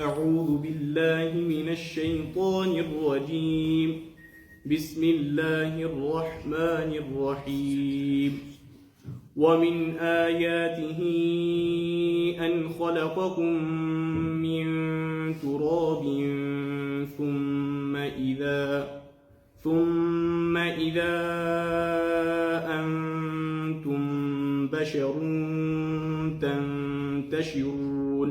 أعوذ بالله من الشيطان الرجيم. بسم الله الرحمن الرحيم. ومن آياته أن خلقكم من تراب ثم إذا أنتم بشر تنتشرون.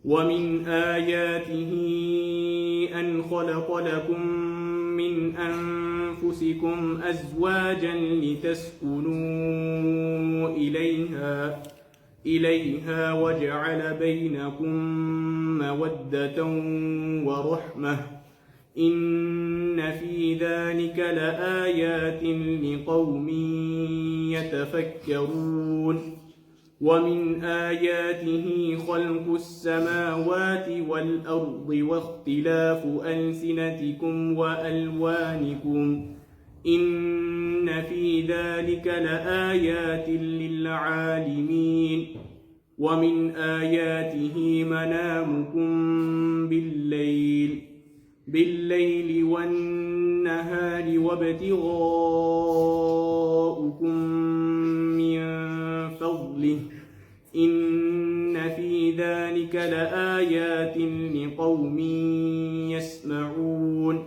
ومن آياته أن خلق لكم من أنفسكم أزواجا لتسكنوا إليها وجعل بينكم مودة ورحمة إن في ذلك لآيات لقوم يتفكرون. ومن آياته خلق السماوات والأرض واختلاف ألسنتكم وألوانكم إن في ذلك لآيات للعالمين. ومن آياته منامكم بالليل والنهار وابتغاؤكم من فضله إن في ذلك لآيات لقوم يسمعون.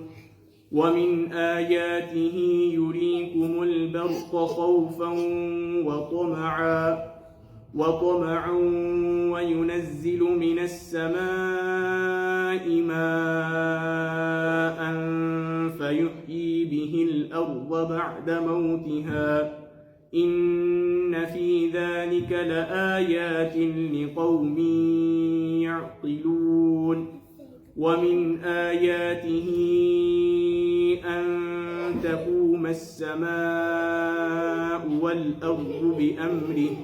ومن آياته يريكم البرق خوفا وطمعا وينزل من السماء ماء فيحيي به الأرض بعد موتها إن في ذلك لآيات لقوم يعقلون. ومن آياته أن تقوم السماء والأرض بأمره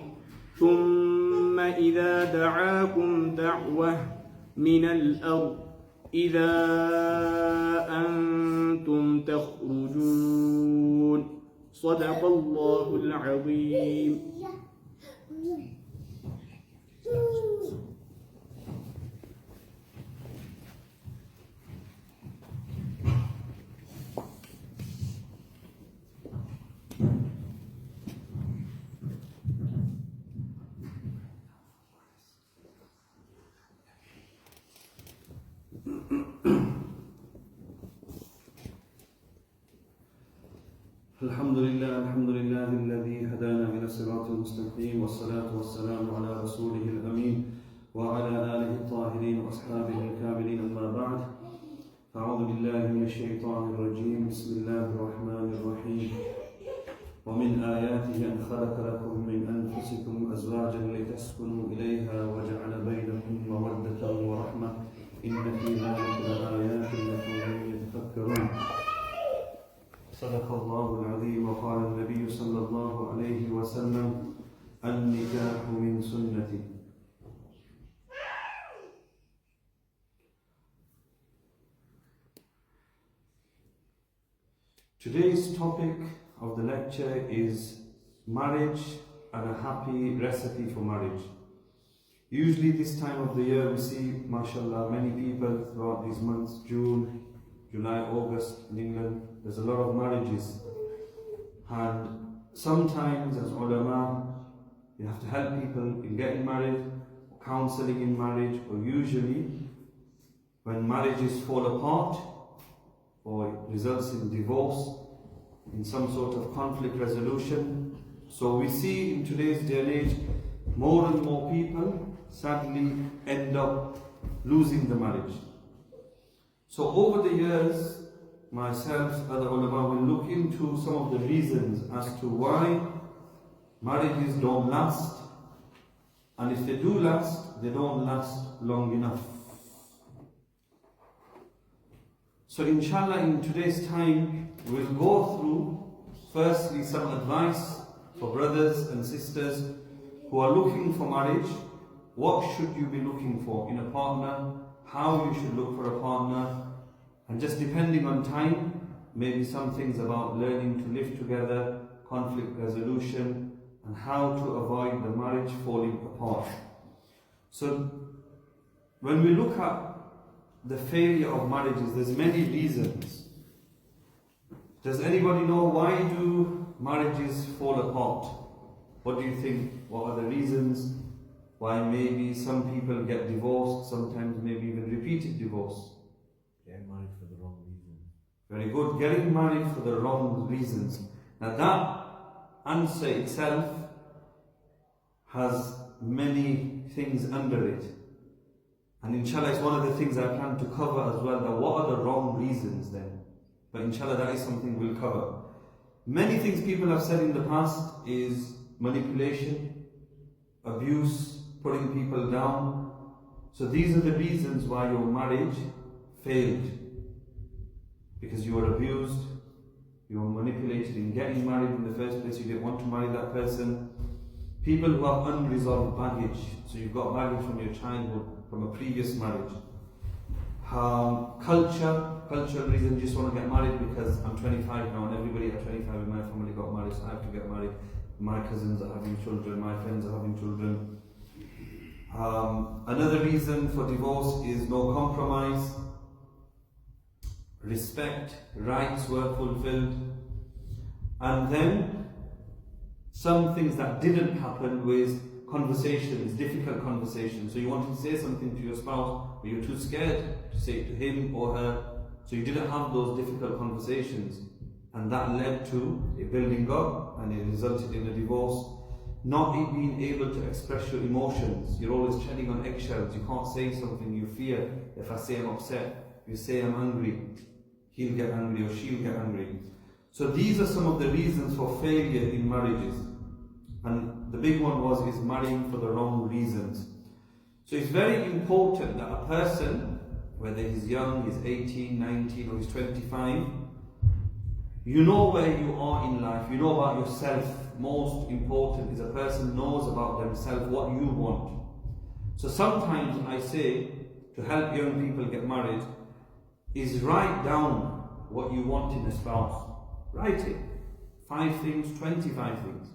ثم إذا دعاكم دعوة من الأرض إذا أنتم تخرجون. صدق الله العظيم. الحمد لله الذي هدانا إلى الصراط المستقيم والصلاة والسلام على رسوله الأمين وعلى آله الطاهرين وأصحابه الكاملين أما بعد فأعوذ بالله من الشيطان الرجيم بسم الله الرحمن الرحيم. ومن آياته أن خلق لكم من أنفسكم أزواجا لتسكنوا إليها وجعل بينكم مودة ورحمة إن في ذلك لآيات لقوم يتفكرون. صدق الله العظيم. وقال النبي صلى الله عليه وسلم النكاح من سنتي. Today's topic of the lecture is marriage and a happy recipe for marriage. Usually this time of the year we see, mashallah, many people throughout these months, June, July, August in England, there's a lot of marriages, and sometimes as ulama you have to help people in getting married, counseling in marriage, or usually when marriages fall apart or it results in divorce, in some sort of conflict resolution. So we see in today's day and age more and more people sadly end up losing the marriage. So over the years, myself, other ulama will look into some of the reasons as to why marriages don't last, and if they do last, they don't last long enough. So inshallah in today's time, we'll go through firstly some advice for brothers and sisters who are looking for marriage. What should you be looking for in a partner? How you should look for a partner, and just depending on time, maybe some things about learning to live together, conflict resolution, and how to avoid the marriage falling apart. So when we look at the failure of marriages, there's many reasons. Does anybody know why do marriages fall apart? What do you think? What are the reasons why maybe some people get divorced, sometimes maybe even repeated divorce? Getting married for the wrong reason. Very good. Getting married for the wrong reasons. Now that answer itself has many things under it. And inshallah it's one of the things I plan to cover as well. That what are the wrong reasons then? But inshallah that is something we'll cover. Many things people have said in the past is manipulation, abuse, putting people down. So these are the reasons why your marriage failed. Because you were abused, you were manipulated in getting married in the first place, you didn't want to marry that person. People who have unresolved baggage, so you've got baggage from your childhood, from a previous marriage. Cultural reasons, just want to get married because I'm 25 now and everybody at 25 in my family got married, so I have to get married. My cousins are having children, my friends are having children. Another reason for divorce is no compromise. Respect, rights were fulfilled. And then some things that didn't happen with conversations, difficult conversations. So you wanted to say something to your spouse, but you're too scared to say it to him or her. So you didn't have those difficult conversations. And that led to a building up and it resulted in a divorce. Not being able to express your emotions. You're always treading on eggshells. You can't say something you fear. If I say I'm upset, if you say I'm angry, he'll get angry or she'll get angry. So these are some of the reasons for failure in marriages. And the big one is marrying for the wrong reasons. So it's very important that a person, whether he's young, he's 18, 19 or he's 25, you know where you are in life, you know about yourself. Most important is a person knows about themselves, what you want. So sometimes I say, to help young people get married, is write down what you want in a spouse. Write it. 5 things, 25 things.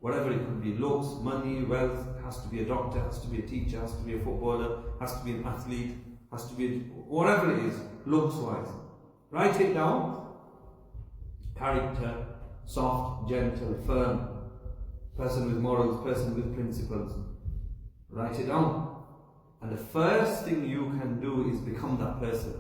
Whatever it could be, looks, money, wealth, has to be a doctor, has to be a teacher, has to be a footballer, has to be an athlete, has to be whatever it is, looks-wise. Write it down. Character, soft, gentle, firm, person with morals, person with principles. Write it down. And the first thing you can do is become that person.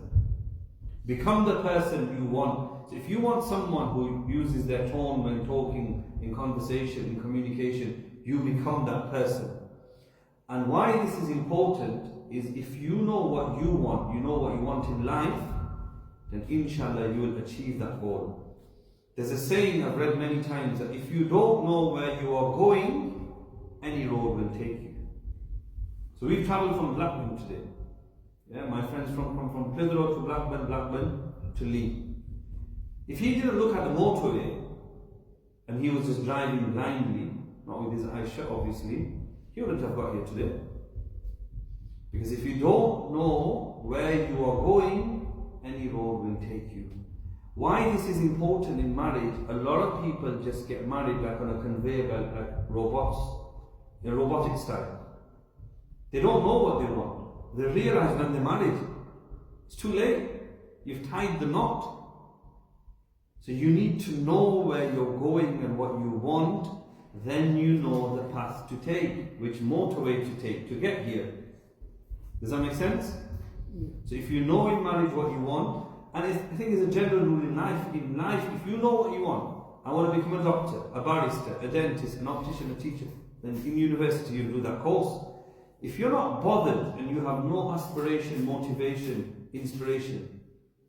Become the person you want. So if you want someone who uses their tone when talking, in conversation, in communication, you become that person. And why this is important is if you know what you want, you know what you want in life, then inshallah you will achieve that goal. There's a saying I've read many times that if you don't know where you are going, any road will take you. So we've travelled from Blackburn today. Yeah, my friends from Clitheroe to Blackburn to Lee. If he didn't look at the motorway and he was just driving blindly, not with his eyes shut obviously, he wouldn't have got here today. Because if you don't know where you are going, any road will take you. Why this is important in marriage, a lot of people just get married like on a conveyor belt, like robots, in a robotic style. They don't know what they want. They realize when they're married, it's too late. You've tied the knot. So you need to know where you're going and what you want, then you know the path to take, which motorway to take to get here. Does that make sense? So if you know in marriage what you want, and I think it's a general rule in life, if you know what you want, I want to become a doctor, a barrister, a dentist, an optician, a teacher, then in university you do that course. If you're not bothered and you have no aspiration, motivation, inspiration,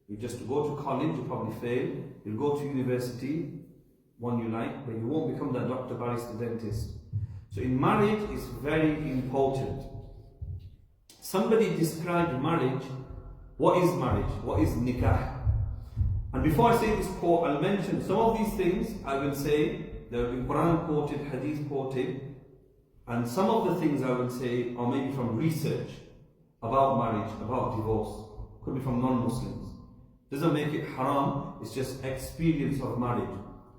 you just go to college, you probably fail, you'll go to university, one you like, but you won't become that doctor, barrister, dentist. So in marriage, it's very important. Somebody described marriage. What is marriage? What is nikah? And before I say this quote, I'll mention some of these things. I will say there will be Quran quoted, Hadith quoted, and some of the things I will say are maybe from research about marriage, about divorce. Could be from non-Muslims. Doesn't make it haram. It's just experience of marriage.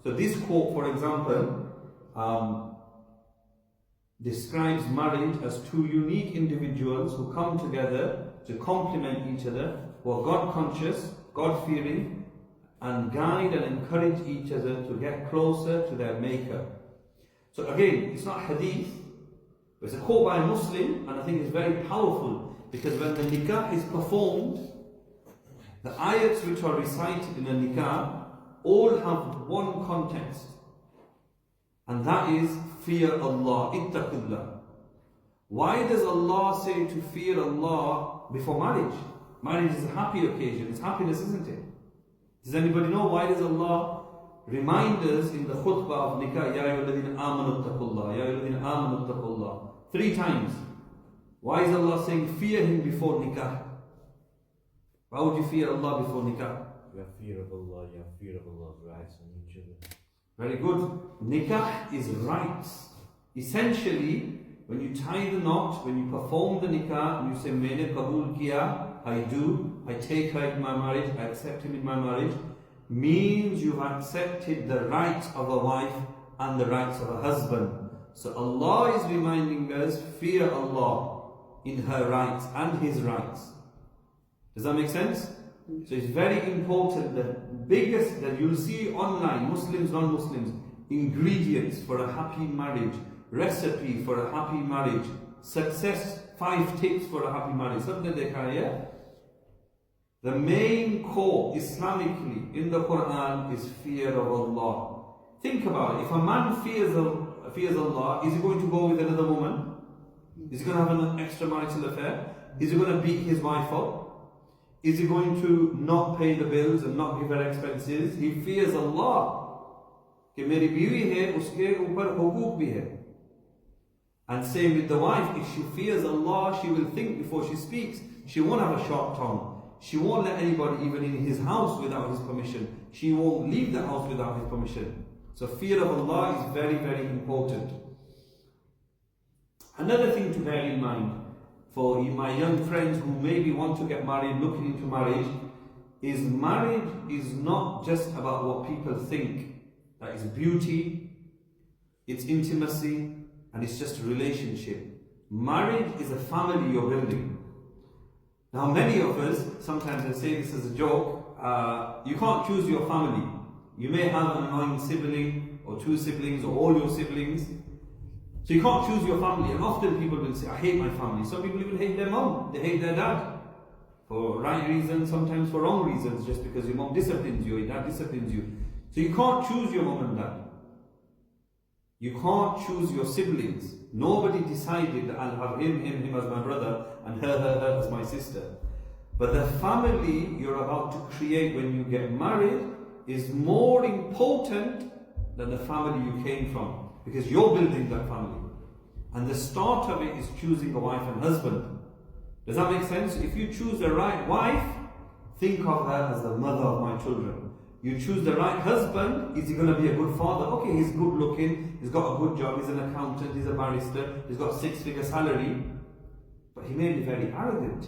So this quote, for example, describes marriage as 2 unique individuals who come together to complement each other, who are God conscious, God fearing, and guide and encourage each other to get closer to their Maker. So again, it's not hadith, but it's a quote by a Muslim, and I think it's very powerful, because when the nikah is performed, the ayats which are recited in a nikah all have one context, and that is fear Allah, ittaqullah. Why does Allah say to fear Allah before marriage? Marriage is a happy occasion, it's happiness, isn't it? Does anybody know why does Allah remind us in the khutbah of nikah, Ya ayyuhalladhina amanu ittaqullah, Ya ayyuhalladhina amanu ittaqullah, 3 times? Why is Allah saying fear Him before nikah? Why would you fear Allah before nikah? You have fear of Allah, you have fear of Allah's rights on each other. Very good. Nikah is rights. Essentially, when you tie the knot, when you perform the nikah, and you say, Maine kabul kiya, I do, I take her in my marriage, I accept him in my marriage, means you've accepted the rights of a wife and the rights of a husband. So Allah is reminding us, fear Allah in her rights and His rights. Does that make sense? So it's very important that biggest that you'll see online, Muslims, non-Muslims, ingredients for a happy marriage, recipe for a happy marriage, success, 5 tips for a happy marriage. Something they can, yeah? The main core Islamically in the Quran is fear of Allah. Think about it. If a man fears Allah, is he going to go with another woman? Is he going to have an extramarital affair? Is he going to beat his wife up? Is he going to not pay the bills and not give her expenses? He fears Allah. कि मेरी बीवी है, उसके ऊपर हुकूक भी है. And same with the wife, if she fears Allah, she will think before she speaks. She won't have a sharp tongue. She won't let anybody even in his house without his permission. She won't leave the house without his permission. So fear of Allah is very, very important. Another thing to bear in mind for my young friends who maybe want to get married, looking into marriage is not just about what people think. That is beauty, it's intimacy, and it's just a relationship. Marriage is a family you're building. Now many of us, sometimes I say this as a joke, you can't choose your family. You may have an annoying sibling, or 2 siblings, or all your siblings. So you can't choose your family, and often people will say, I hate my family. Some people even hate their mom, they hate their dad. For right reasons, sometimes for wrong reasons, just because your mom disciplines you, your dad disciplines you. So you can't choose your mom and dad. You can't choose your siblings. Nobody decided that I'll have him as my brother, and her as my sister. But the family you're about to create when you get married is more important than the family you came from, because you're building that family. And the start of it is choosing a wife and husband. Does that make sense? If you choose the right wife, think of her as the mother of my children. You choose the right husband, is he going to be a good father? Okay, he's good looking, he's got a good job, he's an accountant, he's a barrister, he's got a 6-figure salary, but he may be very arrogant.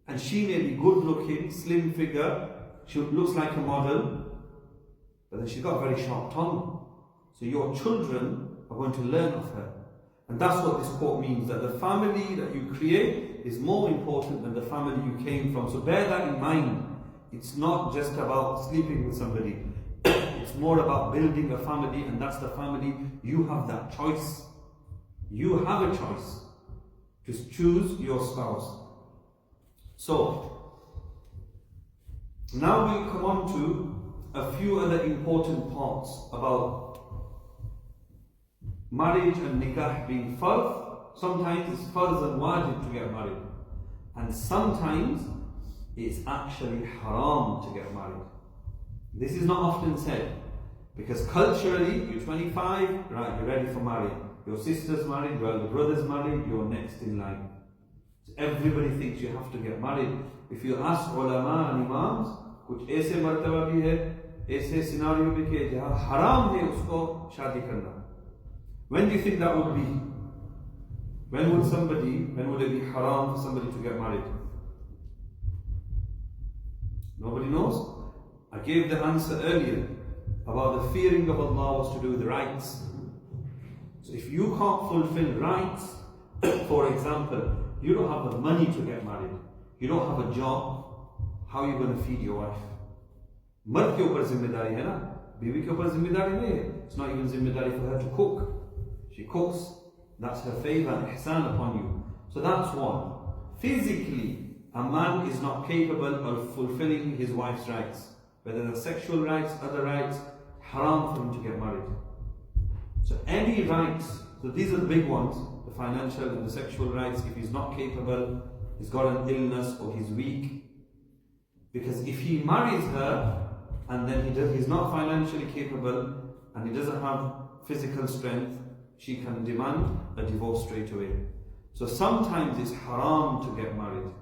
And she may be good looking, slim figure, she looks like a model, but then she's got a very sharp tongue. So your children are going to learn of her. And that's what this quote means, that the family that you create is more important than the family you came from. So bear that in mind. It's not just about sleeping with somebody. It's more about building a family, and that's the family. You have that choice. You have a choice to choose your spouse. So, now we'll come on to a few other important parts about marriage and nikah being fard. Sometimes it's fard and wajib to get married, and sometimes it's actually haram to get married. This is not often said, because culturally, you're 25, right, you're ready for marriage. Your sister's married, well, your brother's married, you're next in line. So everybody thinks you have to get married. If you ask ulama and imams, कुछ ऐसे मर्तबा भी है, ऐसे scenario भी कि जहाँ haram है उसको शादी करना. When do you think that would be? When would it be haram for somebody to get married? Nobody knows? I gave the answer earlier about the fearing of Allah was to do with rights. So if you can't fulfill rights, for example, you don't have the money to get married, you don't have a job, how are you going to feed your wife? मर्द के ऊपर जिम्मेदारी है ना, बीवी के ऊपर जिम्मेदारी नहीं है. It's not even जिम्मेदारी for her to cook. She cooks. That's her favor and ihsan upon you. So that's one. Physically, a man is not capable of fulfilling his wife's rights. Whether they're sexual rights, other rights, haram for him to get married. So any rights, so these are the big ones, the financial and the sexual rights. If he's not capable, he's got an illness or he's weak. Because if he marries her, and then he's not financially capable and he doesn't have physical strength, she can demand a divorce straight away. So sometimes it's haram to get married.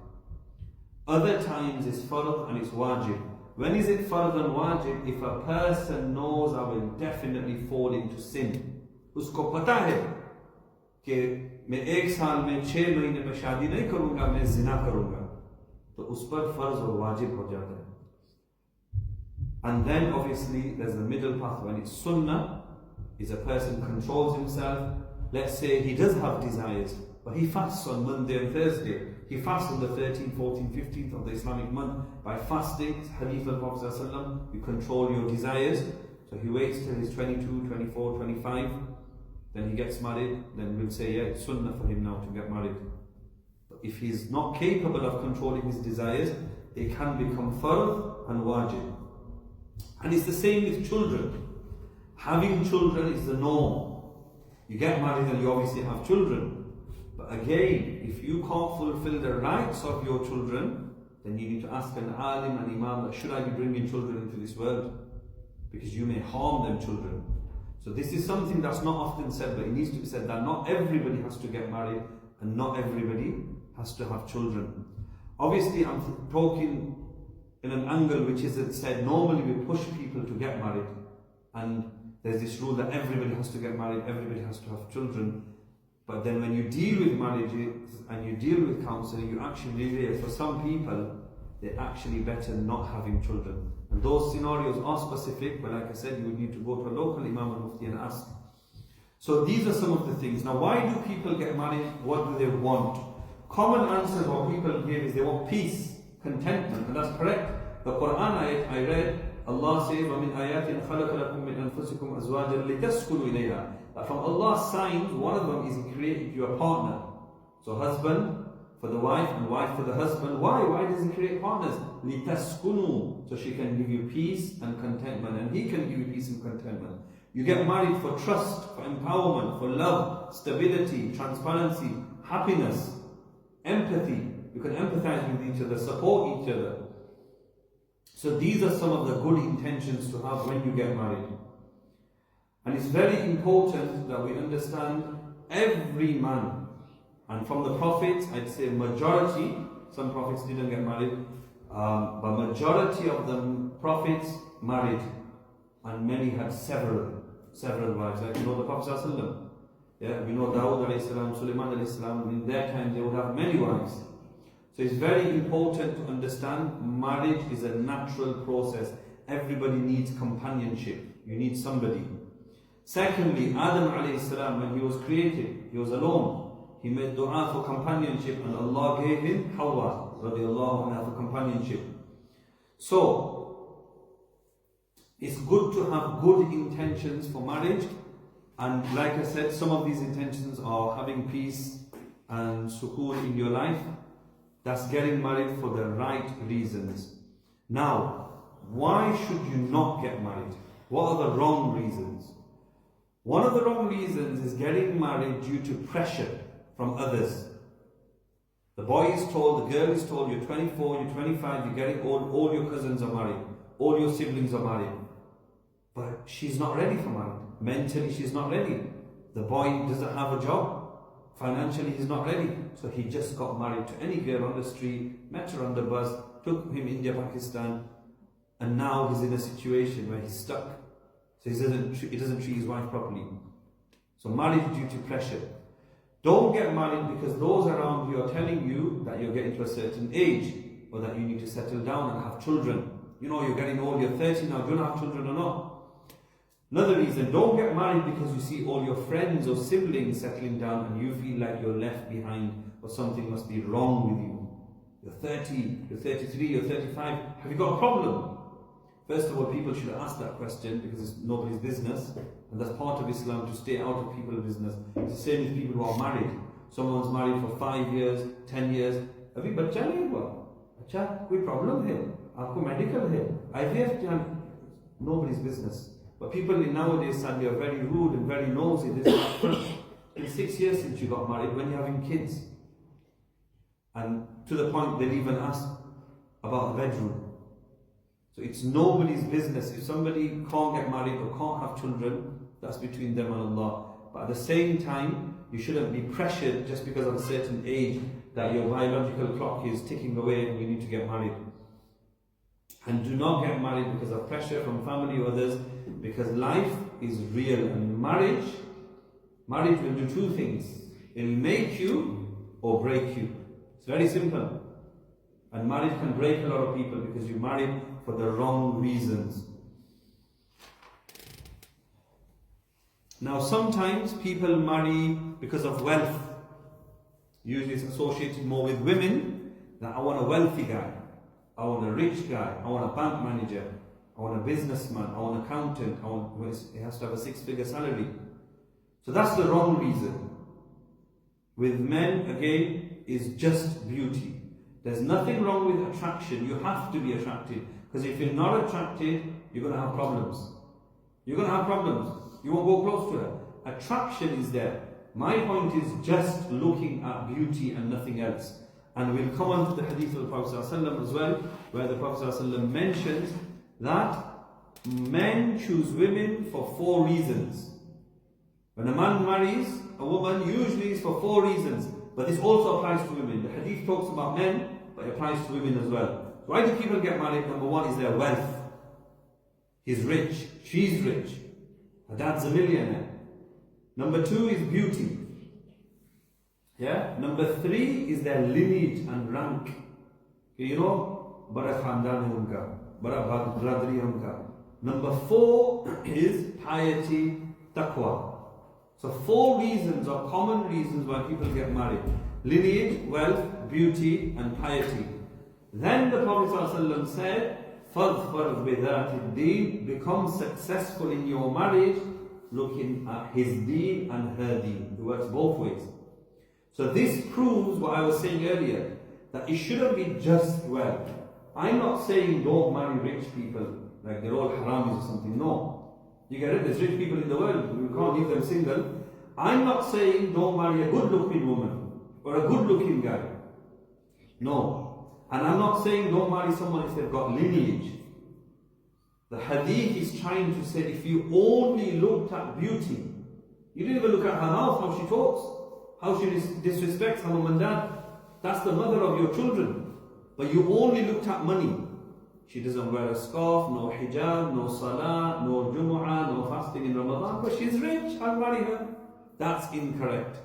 Other times it's fard and it's wajib. When is it fard and wajib? If a person knows I will definitely fall into sin. Usko pata hai कि मैं 1 साल में 6 महीने में शादी नहीं करूंगा, मैं जिना करूंगा, तो उस पर फर्ज और वाजिब हो जाता है. And then obviously there's the middle path. When it's sunnah, is a person controls himself. Let's say he does have desires, but he fasts on Monday and Thursday. He fasts on the 13th, 14th, 15th of the Islamic month. By fasting, hadith of Prophet ﷺ, you control your desires. So he waits till he's 22, 24, 25. Then he gets married. Then we'll say, yeah, it's sunnah for him now to get married. But if he's not capable of controlling his desires, they can become fard and wajib. And it's the same with children. Having children is the norm. You get married and you obviously have children. But again, if you can't fulfill the rights of your children, then you need to ask an alim, an imam, should I be bringing children into this world? Because you may harm them children. So this is something that's not often said, but it needs to be said, that not everybody has to get married and not everybody has to have children. Obviously, I'm talking in an angle which isn't said. Normally we push people to get married, and there's this rule that everybody has to get married, everybody has to have children. But then when you deal with marriages and you deal with counselling, you actually realize for some people, they're actually better not having children. And those scenarios are specific, but like I said, you would need to go to a local imam and mufti and ask. So these are some of the things. Now, why do people get married? What do they want? Common answers what people give is they want peace, contentment, and that's correct. The Quran ayat I read, Allah says, وَمِنْ آيَاتٍ خَلَقَ لَكُم مِّنْ أَنفُسِكُمْ أَزْوَاجًا لِتَسْكُنُوا إِلَيْهَا. That from Allah's signs, one of them is He created you a partner. So husband for the wife and wife for the husband. Why? Why does He create partners? لِتَسْكُنُوا. So she can give you peace and contentment, and He can give you peace and contentment. You get married for trust, for empowerment, for love, stability, transparency, happiness, empathy. You can empathize with each other, support each other. So these are some of the good intentions to have when you get married. And it's very important that we understand every man. And from the prophets, I'd say majority, some prophets didn't get married, but majority of the prophets married. And many had several wives. Like the Prophet ﷺ. Yeah, we know Dawood alayhi salam, Sulaiman alayhi salam, in their time they would have many wives. So it's very important to understand marriage is a natural process. Everybody needs companionship. You need somebody. Secondly, Adam alayhi salam, when he was created, he was alone. He made dua for companionship, and Allah gave him Hawa radiallahu anha for companionship. So, it's good to have good intentions for marriage. And like I said, some of these intentions are having peace and sukoon in your life. That's getting married for the right reasons. Now, why should you not get married? What are the wrong reasons? One of the wrong reasons is getting married due to pressure from others. The boy is told, the girl is told, you're 24, you're 25, you're getting old, all your cousins are married, all your siblings are married. But she's not ready for marriage. Mentally, she's not ready. The boy doesn't have a job. Financially, he's not ready. So he just got married to any girl on the street, met her on the bus, took him India, Pakistan, and now he's in a situation where he's stuck. So he doesn't treat his wife properly. So marriage due to pressure. Don't get married because those around you are telling you that you're getting to a certain age, or that you need to settle down and have children. You know, you're getting old, you're 30 now, do you not have children or not? Another reason, don't get married because you see all your friends or siblings settling down and you feel like you're left behind or something must be wrong with you. You're 30, you're 33, you're 35. Have you got a problem? First of all, people should ask that question because it's nobody's business. And that's part of Islam, to stay out of people's business. It's the same with people who are married. Someone's married for 5 years, 10 years. Abhi bachcha nahi hua. Acha, koi problem hai? Aapko medical hai? IVF done. Nobody's business. But people nowadays sadly are very rude and very nosy. It's 6 years since you got married, when you're having kids. And to the point they'll even ask about the bedroom. So it's nobody's business. If somebody can't get married or can't have children, that's between them and Allah. But at the same time, you shouldn't be pressured just because of a certain age that your biological clock is ticking away and you need to get married. And do not get married because of pressure from family or others, because life is real, and marriage will do two things. It'll make you or break you. It's very simple. And marriage can break a lot of people because you married for the wrong reasons. Now sometimes people marry because of wealth. Usually it's associated more with women, that I want a wealthy guy, I want a rich guy, I want a bank manager, I want a businessman, I want an accountant, he has to have a 6-figure salary. So that's the wrong reason. With men, again, is just beauty. There's nothing wrong with attraction. You have to be attracted. Because if you're not attracted, you're going to have problems. You're going to have problems. You won't go close to her. Attraction is there. My point is just looking at beauty and nothing else. And we'll come on to the hadith of the Prophet ﷺ as well, where the Prophet ﷺ mentions that men choose women for 4 reasons. When a man marries a woman, usually it's for 4 reasons. But this also applies to women. The hadith talks about men, but it applies to women as well. Why do people get married? Number 1 is their wealth. He's rich, she's rich. Her dad's a millionaire. Number 2 is beauty. Yeah. Number 3 is their lineage and rank. You know, bada khandan hai unka, bada bradri hai unka. Number 4 is piety, taqwa. So 4 reasons are common reasons why people get married: lineage, wealth, beauty, and piety. Then the Prophet ﷺ said, فَاظْفَرْ بِذَاتِ الدِّينِ, become successful in your marriage looking at his deen and her deen. It works both ways. So this proves what I was saying earlier, that it shouldn't be just wealth. I'm not saying don't marry rich people, like they're all haramis or something. No. You get it? There's rich people in the world, you can't leave them single. I'm not saying don't marry a good-looking woman or a good-looking guy. No. And I'm not saying don't marry someone if they've got lineage. The hadith is trying to say if you only looked at beauty, you didn't even look at her mouth, how she talks, how she disrespects her mom and dad. That's the mother of your children. But you only looked at money. She doesn't wear a scarf, no hijab, no salah, no jumu'ah, no fasting in Ramadan, but she's rich, I'll marry her. That's incorrect.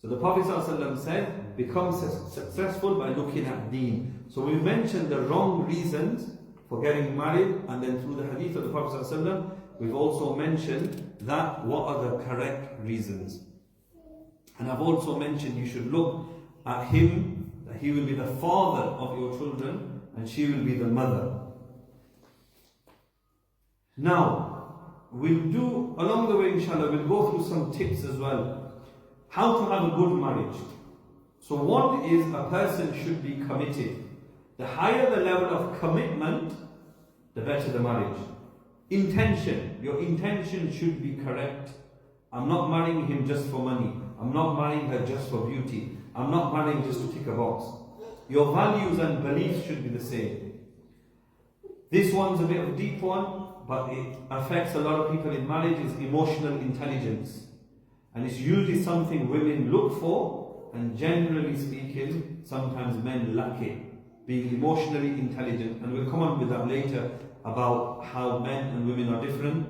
So the Prophet ﷺ said, become successful by looking at deen. So we mentioned the wrong reasons for getting married, and then through the hadith of the Prophet ﷺ, we've also mentioned that what are the correct reasons. And I've also mentioned you should look at him, that he will be the father of your children, and she will be the mother. Now, we'll do, along the way inshallah, we'll go through some tips as well. How to have a good marriage. So one is a person should be committed. The higher the level of commitment, the better the marriage. Intention. Your intention should be correct. I'm not marrying him just for money. I'm not marrying her just for beauty. I'm not marrying just to tick a box. Your values and beliefs should be the same. This one's a bit of a deep one, but it affects a lot of people in marriage, is emotional intelligence. And it's usually something women look for, and generally speaking, sometimes men lack it. Being emotionally intelligent, and we'll come on with that later about how men and women are different.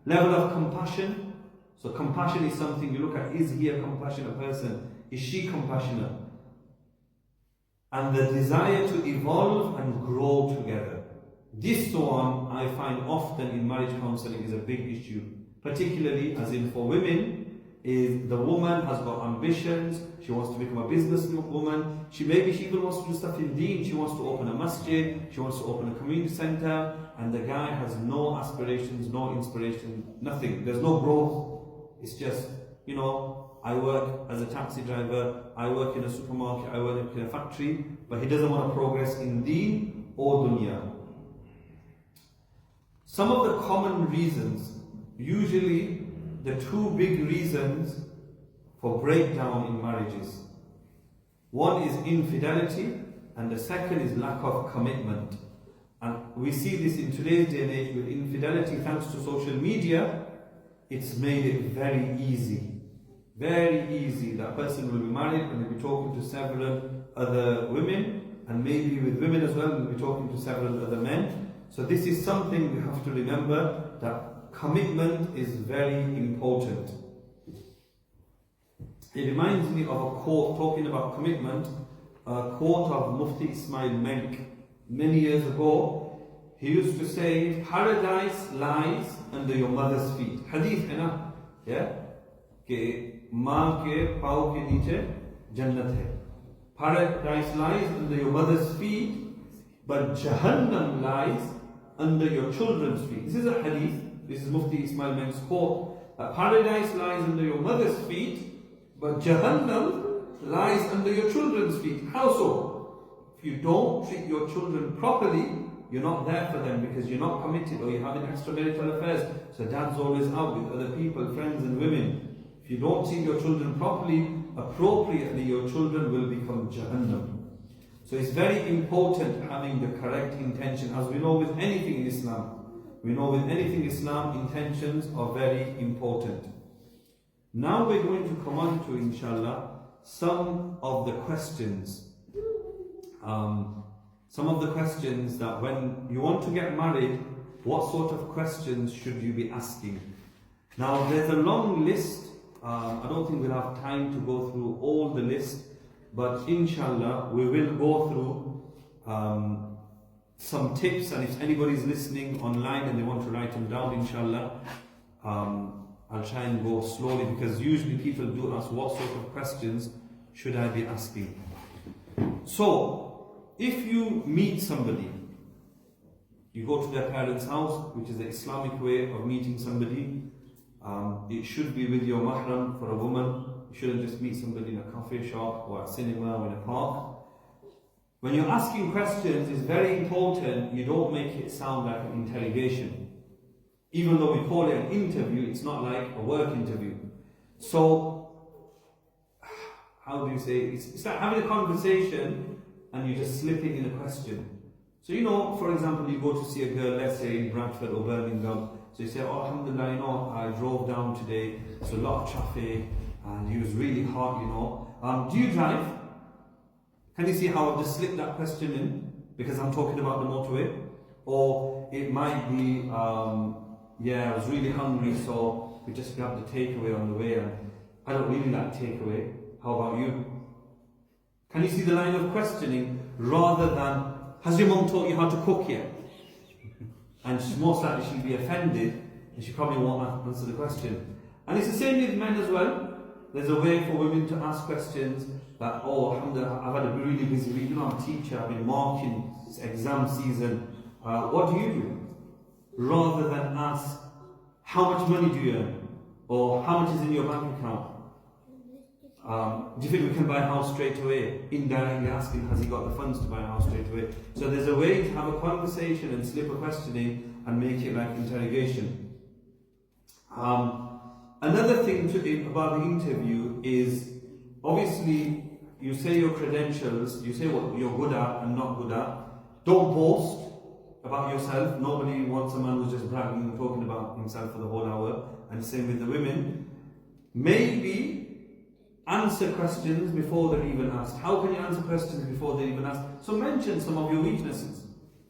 Level of compassion. So compassion is something you look at, is he a compassionate person? Is she compassionate? And the desire to evolve and grow together. This one I find often in marriage counseling is a big issue, particularly as in for women. is the woman has got ambitions, she wants to become a businesswoman, maybe she even wants to do stuff in deen, she wants to open a masjid, she wants to open a community center, and the guy has no aspirations, no inspiration, nothing. There's no growth. It's just, you know, I work as a taxi driver, I work in a supermarket, I work in a factory, but he doesn't want to progress in deen or dunya. Some of the common reasons, usually the two big reasons for breakdown in marriages. One is infidelity, and the second is lack of commitment. And we see this in today's day and age with infidelity. Thanks to social media, it's made it very easy. Very easy. That person will be married and will be talking to several other women, and maybe with women as well, will be talking to several other men. So this is something we have to remember, that commitment is very important. It reminds me of a quote talking about commitment, a quote of Mufti Ismail ibn many years ago. He used to say, paradise lies under your mother's feet. Hadith hai na? Yeah? Ke maa ke pao ke niche jannat hai. Paradise lies under your mother's feet, but Jahannam lies under your children's feet. This is a hadith. This is Mufti Ismail ibn's quote. Paradise lies under your mother's feet, but Jahannam lies under your children's feet. How so? If you don't treat your children properly, you're not there for them because you're not committed, or you're having extramarital affairs. So dad's always out with other people, friends and women. If you don't treat your children properly, appropriately, your children will become Jahannam. So it's very important having the correct intention. As we know with anything in Islam, intentions are very important. Now we're going to come on to, inshallah, some of the questions. Some of the questions that when you want to get married, what sort of questions should you be asking? Now there's a long list. I don't think we'll have time to go through all the list, but inshallah we will go through some tips, and if anybody's listening online and they want to write them down, inshallah, I'll try and go slowly, because usually people do ask, what sort of questions should I be asking? So, if you meet somebody, you go to their parents' house, which is the Islamic way of meeting somebody. It should be with your mahram. For a woman, you shouldn't just meet somebody in a coffee shop or a cinema or in a park. When you're asking questions, it's very important you don't make it sound like an interrogation. Even though we call it an interview, it's not like a work interview. So, how do you say? It's like having a conversation and you're just slipping in a question. So, you know, for example, you go to see a girl, let's say in Bradford or Birmingham. So you say, oh, alhamdulillah, you know, I drove down today, there's a lot of traffic and it was really hot, you know. Do you drive? Can you see how I've just slipped that question in because I'm talking about the motorway? Or it might be, yeah, I was really hungry, so we just grabbed a takeaway on the way, and I don't really like takeaway. How about you? Can you see the line of questioning rather than, has your mom taught you how to cook yet? And most likely she'll be offended and she probably won't answer the question. And it's the same with men as well. There's a way for women to ask questions that, oh, alhamdulillah, I've had a really busy week, you know, I'm a teacher, I've been marking, it's exam season. What do you do? Rather than ask, how much money do you earn? Or how much is in your bank account? Do you think we can buy a house straight away? Indirectly asking, has he got the funds to buy a house straight away? So there's a way to have a conversation and slip a question in and make it like interrogation. Another thing about the interview is, obviously, you say your credentials, you say what you're good at and not good at. Don't boast about yourself. Nobody wants a man who's just bragging and talking about himself for the whole hour. And same with the women. Maybe answer questions before they're even asked. How can you answer questions before they're even asked? So mention some of your weaknesses,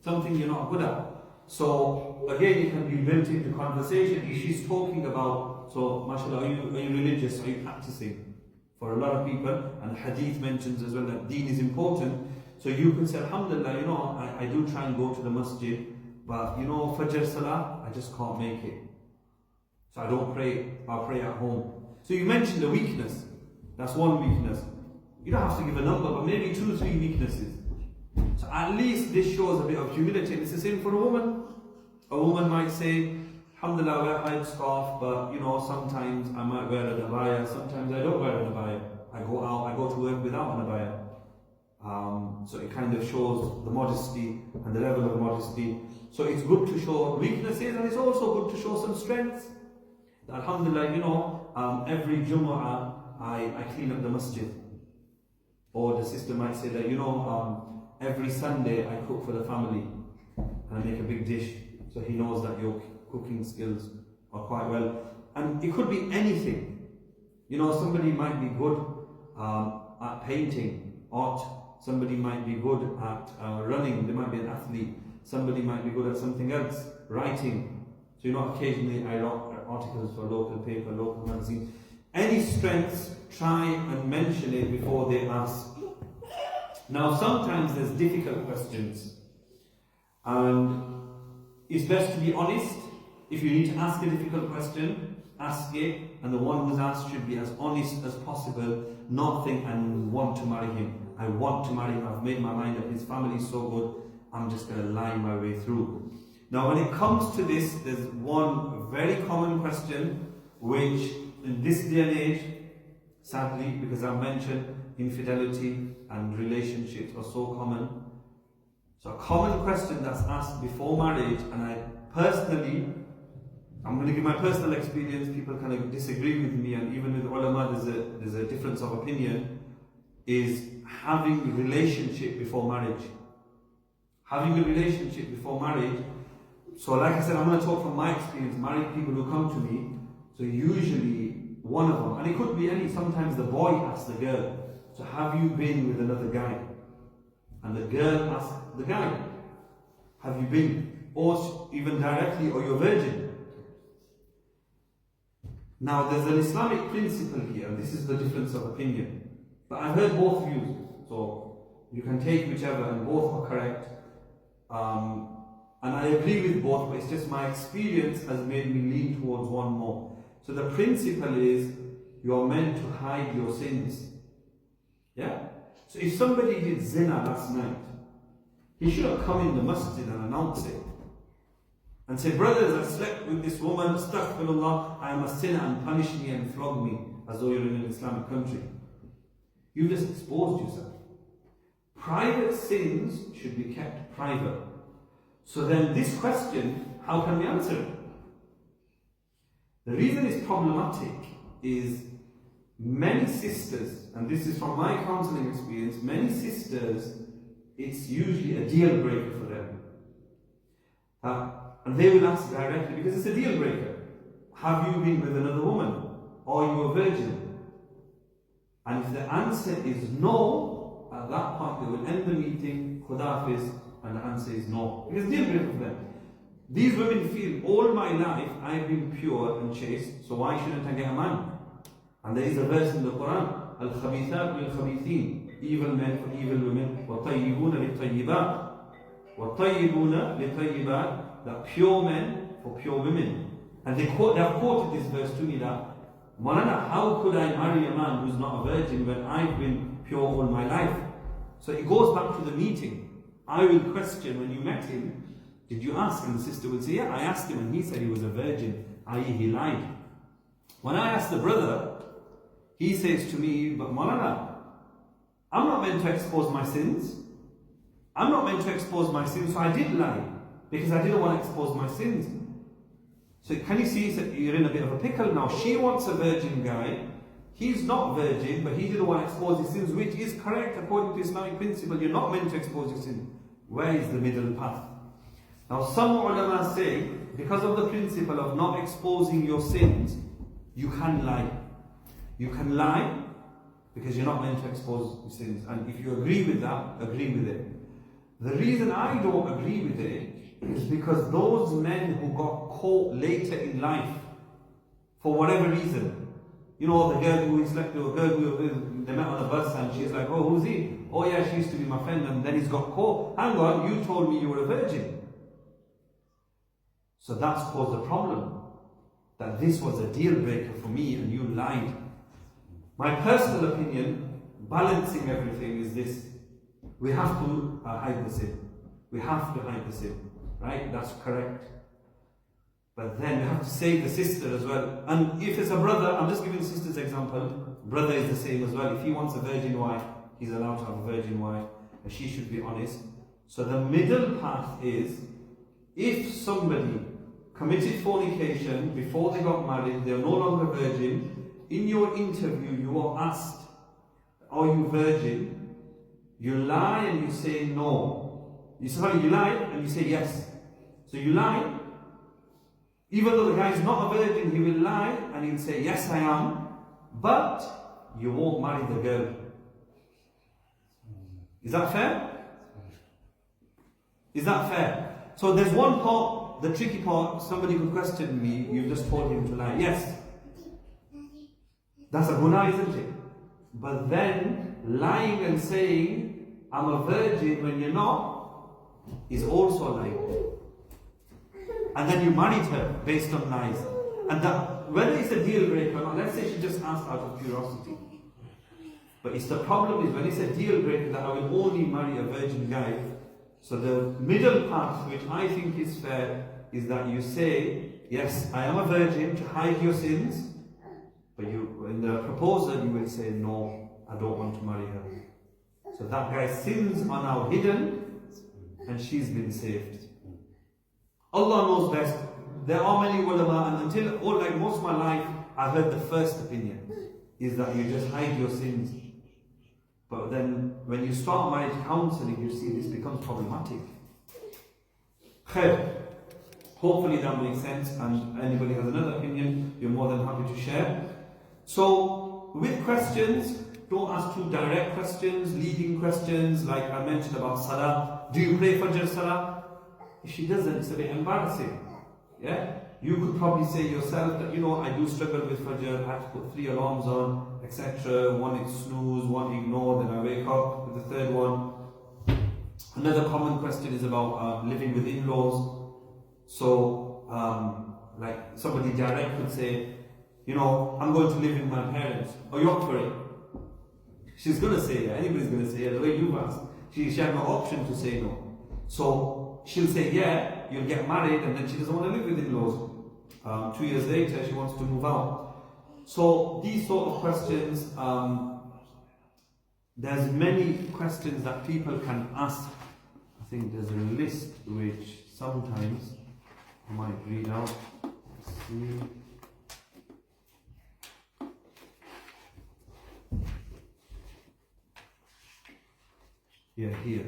something you're not good at. So again, it can be built into conversation. If she's talking about, so mashallah, are you religious? Are you practicing? For a lot of people, and hadith mentions as well that deen is important. So you can say, alhamdulillah, you know, I do try and go to the masjid, but you know, Fajr Salah, I just can't make it. So I don't pray, I'll pray at home. So you mentioned a weakness. That's one weakness. You don't have to give a number, but maybe 2 or 3 weaknesses. So at least this shows a bit of humility. It's the same for a woman. A woman might say, alhamdulillah, I wear a hide scarf, but sometimes I might wear an abaya, sometimes I don't wear an abaya. I go out, I go to work without an abaya. So it kind of shows the modesty and the level of modesty. So it's good to show weaknesses, and it's also good to show some strengths. Alhamdulillah, every Jumu'ah I clean up the masjid. Or the sister might say that, every Sunday I cook for the family and I make a big dish. So he knows that your cooking skills are quite well. And it could be anything. Somebody might be good at painting, art. Somebody might be good at running. They might be an athlete. Somebody might be good at something else, writing. So occasionally I write articles for local paper, local magazine. Any strengths, try and mention it before they ask. Now sometimes there's difficult questions, and it's best to be honest. If you need to ask a difficult question, ask it, and the one who's asked should be as honest as possible, not think and want to marry him. I want to marry him, I've made my mind up, his family is so good, I'm just going to lie my way through. Now when it comes to this, there's one very common question which in this day and age, sadly, because I've mentioned infidelity and relationships are so common. So a common question that's asked before marriage, and I'm going to give my personal experience, people kind of disagree with me, and even with ulama there's a difference of opinion, is having a relationship before marriage. Having a relationship before marriage. So like I said, I'm going to talk from my experience, married people who come to me. So usually one of them, and it could be sometimes the boy asks the girl, so have you been with another guy? And the girl asks the guy, have you been? Or even directly, or you're virgin. Now there's an Islamic principle here, and this is the difference of opinion. But I've heard both views, so you can take whichever, and both are correct. And I agree with both, but it's just my experience has made me lean towards one more. So the principle is, you are meant to hide your sins. Yeah? So if somebody did zina last night, he should have come in the masjid and announced it. And say, brothers, I slept with this woman, astaghfirullah, I am a sinner, and punish me and flog me, as though you're in an Islamic country. You just exposed yourself. Private sins should be kept private. So then this question, how can we answer it? The reason it's problematic is many sisters, and this is from my counseling experience, many sisters, it's usually a deal breaker for them. And they will ask directly, because it's a deal breaker. Have you been with another woman? Are you a virgin? And if the answer is no, at that point they will end the meeting, Khudafiz, and the answer is no. Because it's a deal breaker for them. These women feel, all my life I've been pure and chaste, so why shouldn't I get a man? And there is a verse in the Quran, Al-Khabithat bil-Khabithin, evil men for evil women, وَطَيِّبُونَ لِلطَّيِّبَاتِ وَطَيِّبُونَ لِلطَّيِّبَاتِ, that pure men for pure women. And they have quoted this verse to me that, Maulana, how could I marry a man who's not a virgin when I've been pure all my life? So it goes back to the meeting. I will question, when you met him, did you ask? And the sister would say, yeah, I asked him and he said he was a virgin, i.e. he lied. When I asked the brother, he says to me, but Maulana, I'm not meant to expose my sins. I'm not meant to expose my sins, so I did lie, because I didn't want to expose my sins. So can you see that you're in a bit of a pickle now? She wants a virgin guy, he's not virgin, but he didn't want to expose his sins, which is correct according to Islamic principle. You're not meant to expose your sins. Where is the middle path? Now some ulama say, because of the principle of not exposing your sins, you can lie. You can lie because you're not meant to expose your sins. And if you agree with that, agree with it. The reason I don't agree with it is because those men who got caught later in life, for whatever reason, the girl who slept with, a girl who they met on a bus and she's like, oh, who's he? Oh yeah, she used to be my friend, and then he's got caught. Hang on, you told me you were a virgin. So that's caused a problem. that this was a deal breaker for me and you lied. My personal opinion, balancing everything, is this. We have to hide the sin. We have to hide the sin. Right? That's correct. But then we have to save the sister as well. And if it's a brother, I'm just giving the sister's example. Brother is the same as well. If he wants a virgin wife, he's allowed to have a virgin wife. And she should be honest. So the middle path is, if somebody committed fornication before they got married, they're no longer virgin, in your interview you are asked, are you virgin? You lie and you say no. You lie and you say yes. So you lie, even though the guy is not a virgin, he will lie and he'll say, yes I am, but you won't marry the girl. Is that fair? Is that fair? So there's one part, the tricky part, somebody could question me, you just told him to lie. Yes. That's a guna, isn't it? But then, lying and saying, I'm a virgin when you're not, is also lying. And then you married her based on lies. And that, whether it's a deal breaker or not, let's say she just asked out of curiosity. But it's the problem is when it's a deal breaker that I will only marry a virgin guy. So the middle path, which I think is fair, is that you say, yes, I am a virgin, to hide your sins. But you, in the proposal, you will say, no, I don't want to marry her. So that guy's sins are now hidden, and she's been saved. Allah knows best. There are many ulama, and until, like most of my life, I've heard the first opinion, is that you just hide your sins. But then, when you start marriage counseling, you see this becomes problematic. Khair. Hopefully that makes sense, and anybody has another opinion, you're more than happy to share. So, with questions, don't ask too direct questions, leading questions, like I mentioned about Salah. Do you pray Fajr Salah? If she doesn't, it's a bit embarrassing. Yeah? You could probably say yourself that, I do struggle with Fajr, I have to put 3 alarms on, etc. One is snooze, one ignore, then I wake up with the third one. Another common question is about living with in-laws. So, like somebody direct could say, I'm going to live with my parents. Are you up for it? She's going to say, anybody's going to say, the way you've asked. She had no option to say no. So, she'll say, yeah, you'll get married, and then she doesn't want to live with in-laws. 2 years later, she wants to move out. So, these sort of questions, there's many questions that people can ask. I think there's a list which sometimes I might read out. Let's see. Yeah, here.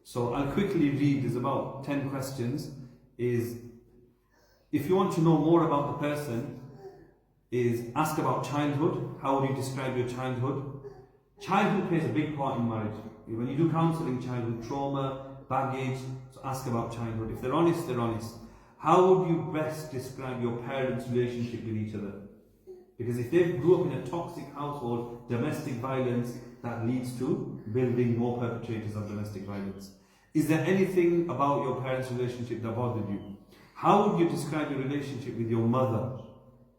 So I'll quickly read, there's about 10 questions. Is, if you want to know more about the person, is ask about childhood. How would you describe your childhood? Childhood plays a big part in marriage. When you do counselling, childhood trauma, baggage, so ask about childhood. If they're honest, they're honest. How would you best describe your parents' relationship with each other? Because if they grew up in a toxic household, domestic violence, that leads to building more perpetrators of domestic violence. Is there anything about your parents' relationship that bothered you? How would you describe your relationship with your mother?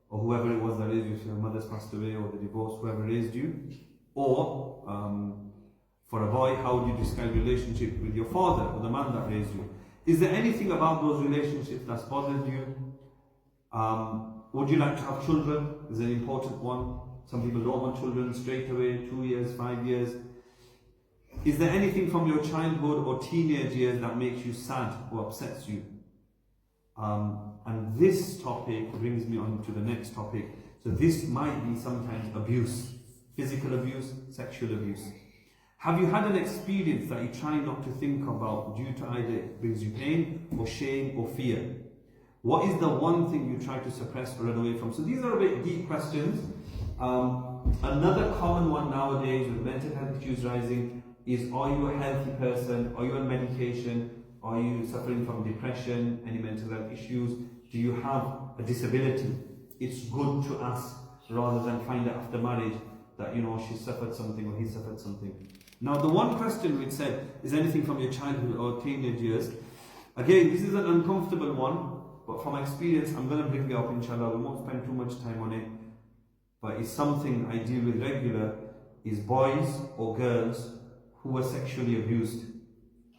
Or whoever it was that raised you, if your mother's passed away or the divorce, whoever raised you? Or, for a boy, how would you describe your relationship with your father or the man that raised you? Is there anything about those relationships that's bothered you? Would you like to have children? Is an important one. Some people don't want children straight away, 2 years, 5 years. Is there anything from your childhood or teenage years that makes you sad or upsets you? And this topic brings me on to the next topic. So this might be sometimes abuse, physical abuse, sexual abuse. Have you had an experience that you try not to think about due to either it brings you pain or shame or fear? What is the one thing you try to suppress or run away from? So these are a bit deep questions. Another common one nowadays with mental health issues rising is, are you a healthy person? Are you on medication? Are you suffering from depression? Any mental health issues? Do you have a disability? It's good to ask rather than find out after marriage that, she suffered something or he suffered something. Now the one question which said, is anything from your childhood or teenage years? Again, this is an uncomfortable one. but from experience, I'm going to bring it up, inshallah. We won't spend too much time on it, but it's something I deal with regular, is boys or girls who were sexually abused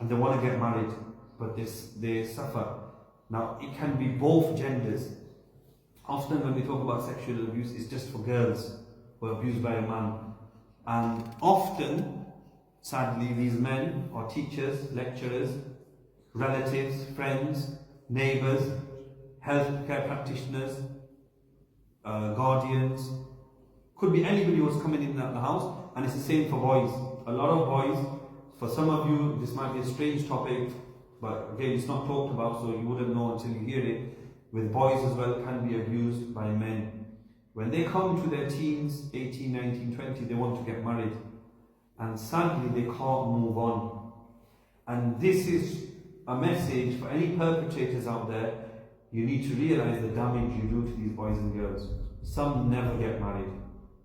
and they want to get married, but they suffer. Now, it can be both genders. Often when we talk about sexual abuse, it's just for girls who are abused by a man. And often, sadly, these men are teachers, lecturers, relatives, friends, neighbours, healthcare practitioners, guardians. Could be anybody who's coming in and out of the house, and it's the same for boys. A lot of boys, for some of you, this might be a strange topic, but again, it's not talked about, so you wouldn't know until you hear it. With boys as well, can be abused by men. When they come to their teens, 18, 19, 20, they want to get married. And sadly, they can't move on. And this is a message for any perpetrators out there. You need to realize the damage you do to these boys and girls. Some never get married.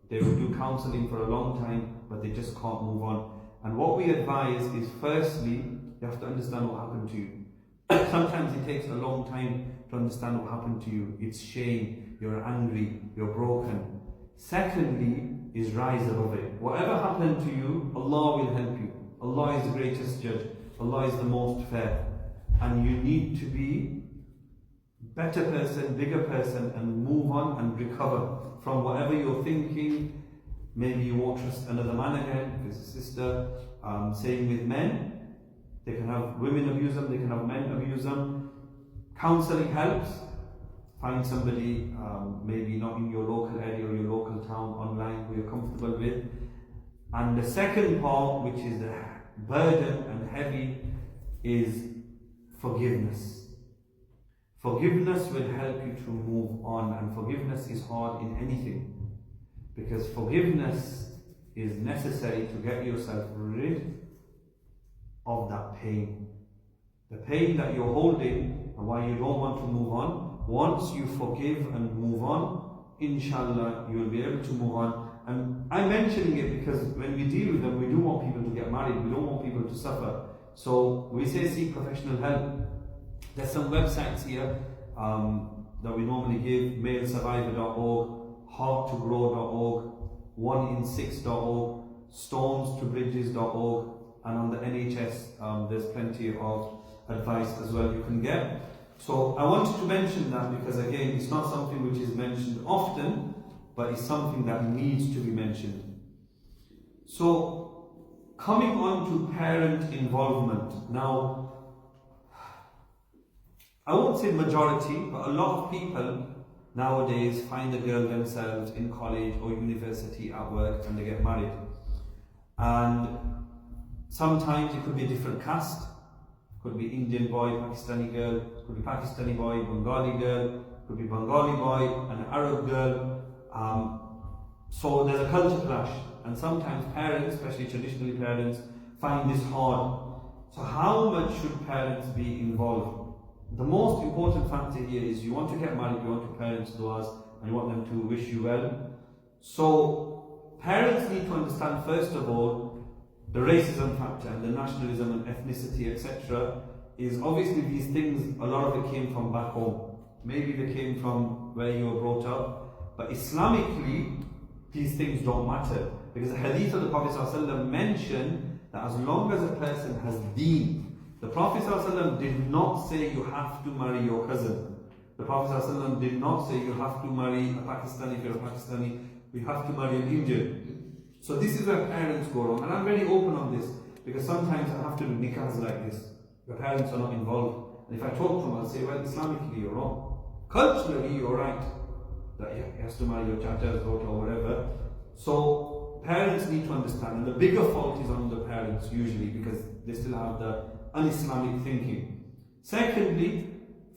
They will do counselling for a long time, but they just can't move on. And what we advise is, firstly, you have to understand what happened to you. Sometimes it takes a long time to understand what happened to you. It's shame, you're angry, you're broken. Secondly, is rise above it. Whatever happened to you, Allah will help you. Allah is the greatest judge. Allah is the most fair. And you need to be better person, bigger person, and move on and recover from whatever you're thinking. Maybe you won't trust another man again, if it's a sister. Same with men. They can have women abuse them, they can have men abuse them. Counselling helps. Find somebody, maybe not in your local area or your local town, online, who you're comfortable with. And the second part, which is the burden and heavy, is forgiveness. Forgiveness will help you to move on, and forgiveness is hard in anything, because forgiveness is necessary to get yourself rid of that pain. The pain that you're holding and why you don't want to move on. Once you forgive and move on, inshallah, you will be able to move on. And I'm mentioning it because when we deal with them, we do want people to get married. We don't want people to suffer. So we say seek professional help. There's some websites here that we normally give: malesurvivor.org, hearttogrow.org, oneinsix.org, stonestobridges.org, and on the NHS there's plenty of advice as well you can get. So I wanted to mention that because, again, it's not something which is mentioned often, but it's something that needs to be mentioned. So coming on to parent involvement. Now, I won't say majority, but a lot of people nowadays find a girl themselves in college or university, at work, and they get married. And sometimes it could be a different caste. Could be Indian boy, Pakistani girl, could be Pakistani boy, Bengali girl, could be Bengali boy, an Arab girl. So there's a culture clash, and sometimes parents, especially traditionally parents, find this hard. So how much should parents be involved? The most important factor here is you want to get married, you want your parents to us, and you want them to wish you well. So parents need to understand, first of all, the racism factor and the nationalism and ethnicity, etc. is obviously these things, a lot of it came from back home. Maybe they came from where you were brought up, but Islamically, these things don't matter. Because the hadith of the Prophet ﷺ mentioned that as long as a person has deen, the Prophet ﷺ did not say you have to marry your cousin. The Prophet ﷺ did not say you have to marry a Pakistani if you're a Pakistani, you have to marry an Indian. So this is where parents go wrong, and I'm very open on this because sometimes I have to do nikahs like this where parents are not involved, and if I talk to them I'll say, well, Islamically you're wrong, culturally you're right, that he has to marry your chata's daughter or whatever. So parents need to understand, and the bigger fault is on the parents usually because they still have the un-Islamic thinking. Secondly,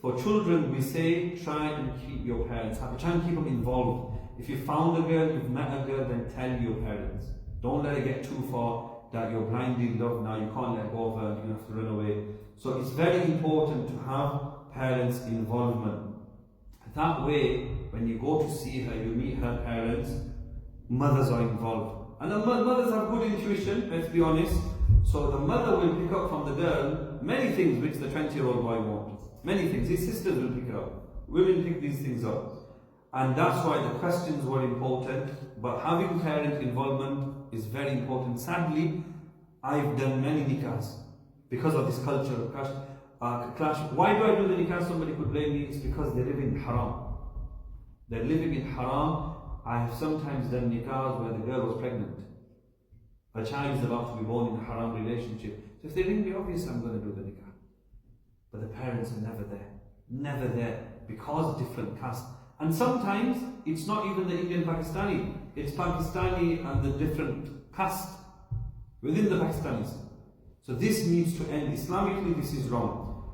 for children we say try and keep your parents happy, try and keep them involved. If you found a girl, you've met a girl, then tell your parents. Don't let it get too far that you're blindly in love now, you can't let go of her, you have to run away. So it's very important to have parents' involvement. That way, when you go to see her, you meet her parents, mothers are involved. And the mothers have good intuition, let's be honest. So the mother will pick up from the girl many things which the 20-year-old boy won't. Many things. His sisters will pick it up. Women pick these things up. And that's why the questions were important. But having parent involvement is very important. Sadly, I've done many nikahs because of this culture of clash. Why do I do the nikah? Somebody could blame me. It's because they live in haram. They're living in haram. I have sometimes done nikahs where the girl was pregnant. A child is about to be born in a haram relationship. So if they ring me, obviously I'm going to do the nikah. But the parents are never there. Never there. Because different caste. And sometimes it's not even the Indian Pakistani. It's Pakistani and the different caste within the Pakistanis. So this needs to end. Islamically, this is wrong.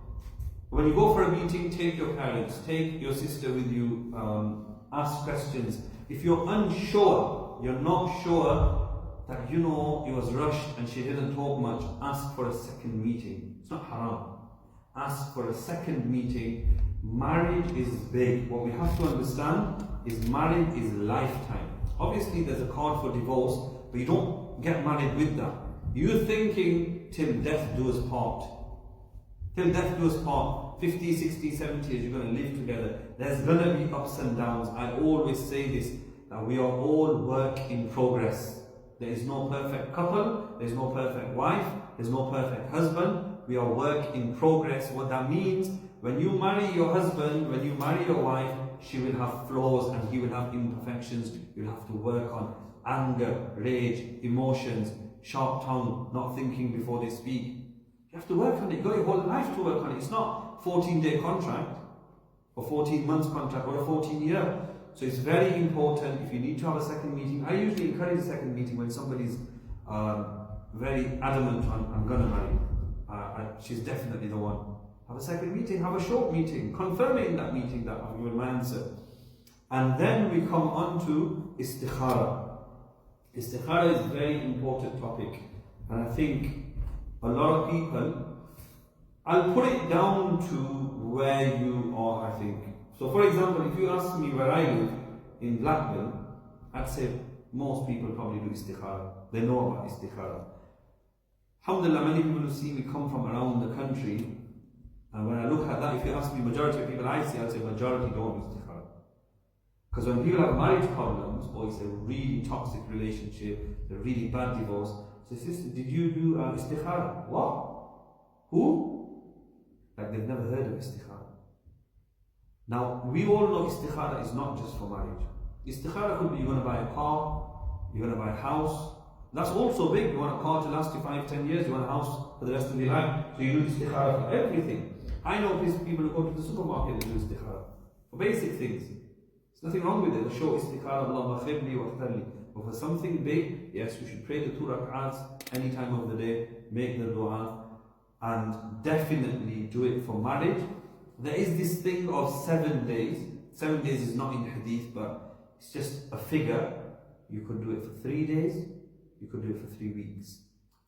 When you go for a meeting, take your parents, take your sister with you, ask questions. If you're unsure, you're not sure that it was rushed and she didn't talk much, ask for a second meeting. It's not haram. Ask for a second meeting. Marriage is big. What we have to understand is marriage is lifetime. Obviously there's a card for divorce, but you don't get married with that. You're thinking till death do us part. Till death do us part. 50, 60, 70 years, you're going to live together. There's going to be ups and downs. I always say this, that we are all work in progress. There is no perfect couple, there's no perfect wife, there's no perfect husband. We are work in progress. What that means, when you marry your husband, when you marry your wife, she will have flaws and he will have imperfections. You'll have to work on anger, rage, emotions, sharp tongue, not thinking before they speak. You have to work on it. You've got your whole life to work on it. It's not 14-day contract or 14 months contract or a 14-year. So it's very important. If you need to have a second meeting, I usually encourage a second meeting when somebody's very adamant on, I'm going to marry. She's definitely the one. Have a second meeting, have a short meeting, confirm it in that meeting that I've given my answer. And then we come on to istikhara. Istikhara is a very important topic. And I think a lot of people, I'll put it down to where you are, I think. So for example, if you ask me where I live, in Blackburn, I'd say most people probably do istikhara. They know about istikhara. Alhamdulillah, many people who see me come from around the country, and when I look at that, if you ask me majority of people I see, I'd say majority don't do istikhara. Because when people have marriage problems, or it's a really toxic relationship, a really bad divorce, say, sister, did you do istikhara? What? Who? Like they've never heard of istikhara. Now, we all know istikhara is not just for marriage. Istikhara could be you're going to buy a car, you're going to buy a house. That's also big. You want a car to last you 5-10 years, you want a house for the rest of your life. So you do istikhara for everything. I know people who go to the supermarket and do istikhara for basic things. There's nothing wrong with it. The show istikhara, Allahumma khibli wa khtarli. But for something big, yes, we should pray the 2 rak'ats any time of the day, make the dua, and definitely do it for marriage. There is this thing of 7 days. 7 days is not in hadith, but it's just a figure. You could do it for 3 days, you could do it for 3 weeks.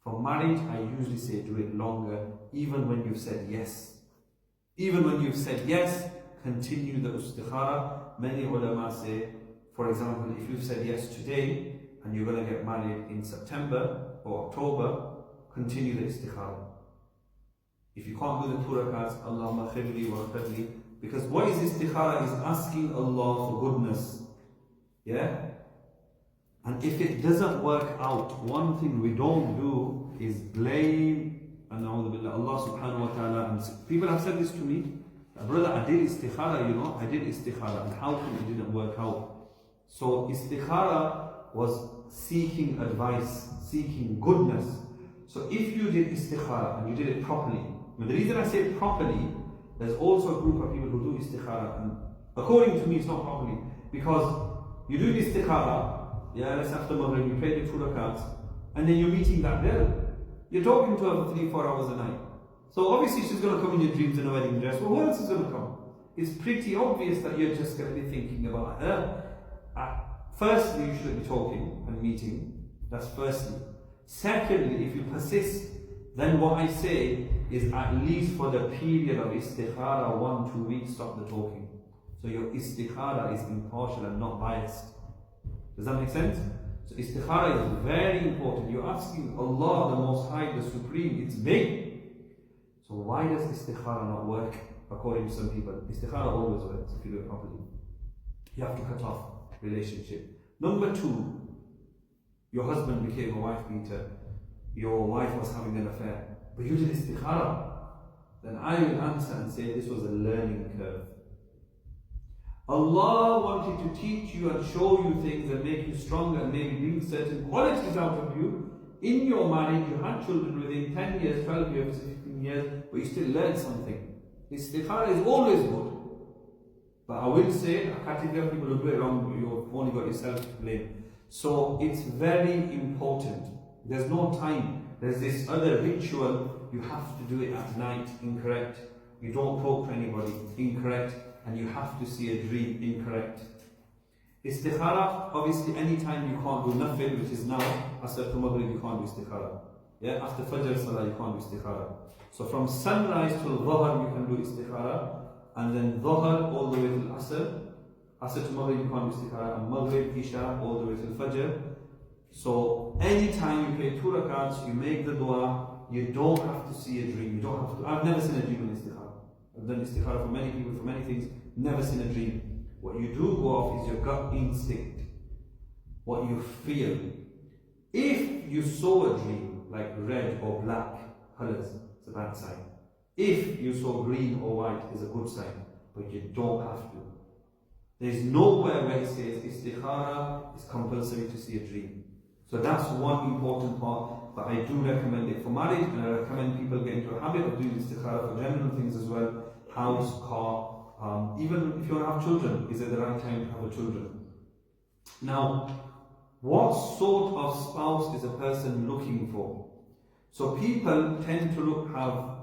For marriage, I usually say do it longer, even when you've said yes. Even when you've said yes, continue the istikhara. Many ulama say, for example, if you've said yes today, and you're going to get married in September or October, continue the istikhara. If you can't do the 2 rakats, Allahumma khibli wa khibli. Because what is istikhara is asking Allah for goodness. Yeah? And if it doesn't work out, one thing we don't do is blame Allah subhanahu wa ta'ala. And people have said this to me, brother, I did istikhara, I did istikhara, and how come it didn't work out? So istikhara was seeking advice, seeking goodness. So if you did istikhara and you did it properly, and the reason I say properly, there's also a group of people who do istikhara, and according to me it's not properly, because you do istikhara, let's after Maghrib, you pray the 2 rakats, and then you're meeting that girl. You're talking to her for 3-4 hours a night. So obviously she's going to come in your dreams in a wedding dress. Well, who else is going to come? It's pretty obvious that you're just going to be thinking about her. Firstly, you shouldn't be talking and meeting. That's firstly. Secondly, if you persist, then what I say is at least for the period of istikhara, 1-2 weeks, stop the talking. So your istikhara is impartial and not biased. Does that make sense? So istikhara is very important. You're asking Allah, the Most High, the Supreme. It's big. So why does istikhara not work? according to some people. Istikhara always works if you do it properly. You have to cut off relationship. Number two, your husband became a wife beater, your wife was having an affair, but you did istikhara, then I will answer and say this was a learning curve. Allah wanted to teach you and show you things and make you stronger and maybe bring certain qualities out of you. In your marriage, you had children within 10 years, 12 years, 15 years, but you still learned something. Istikhara is always good. But I will say, a category of people who do it wrong, you've only got yourself to blame. So it's very important. There's no time. There's this other ritual, you have to do it at night, incorrect. You don't talk to anybody, incorrect. And you have to see a dream, incorrect. Istikhara, obviously anytime you can't do nothing, which is now, after Maghrib you can't do istikhara. Yeah, after Fajr Salah you can't do istikhara. So from sunrise till Dhuhr you can do istikhara, and then Dhuhr all the way till Asr. Asr to Maghrib you can't do istikhara, and Maghrib, Isha all the way till Fajr. So anytime you pray 2 rakats, you make the dua, you don't have to see a dream. You don't have to. I've never seen a dream in istikhara. I've done istikhara for many people, for many things, never seen a dream. What you do go off is your gut instinct, what you feel. If you saw a dream, like red or black colours, it's a bad sign. If you saw green or white, it's a good sign, but you don't have to. There's nowhere where it says istikhara is compulsory to see a dream. So that's one important part, but I do recommend it for marriage, and I recommend people get into a habit of doing istikhara for general things as well, house, car, even if you want to have children, is it the right time to have a children? Now, what sort of spouse is a person looking for? So people tend to have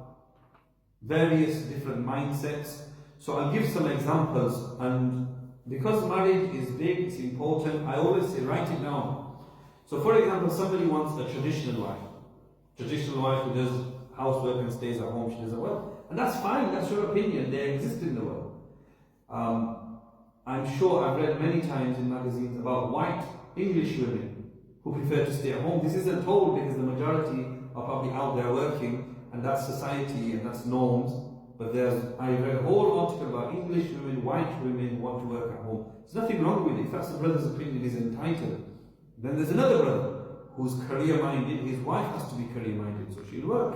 various different mindsets. So I'll give some examples, and because marriage is big, it's important, I always say write it down. So for example, somebody wants a traditional wife who does housework and stays at home, she does it well. And that's fine, that's your opinion, they exist in the world. I'm sure I've read many times in magazines about white English women who prefer to stay at home. This isn't told because the majority are probably out there working, and that's society and that's norms. But I read a whole article about English women, white women who want to work at home. There's nothing wrong with it. If that's the brother's opinion, he's entitled. Then there's another brother who's career-minded. His wife has to be career-minded, so she'll work.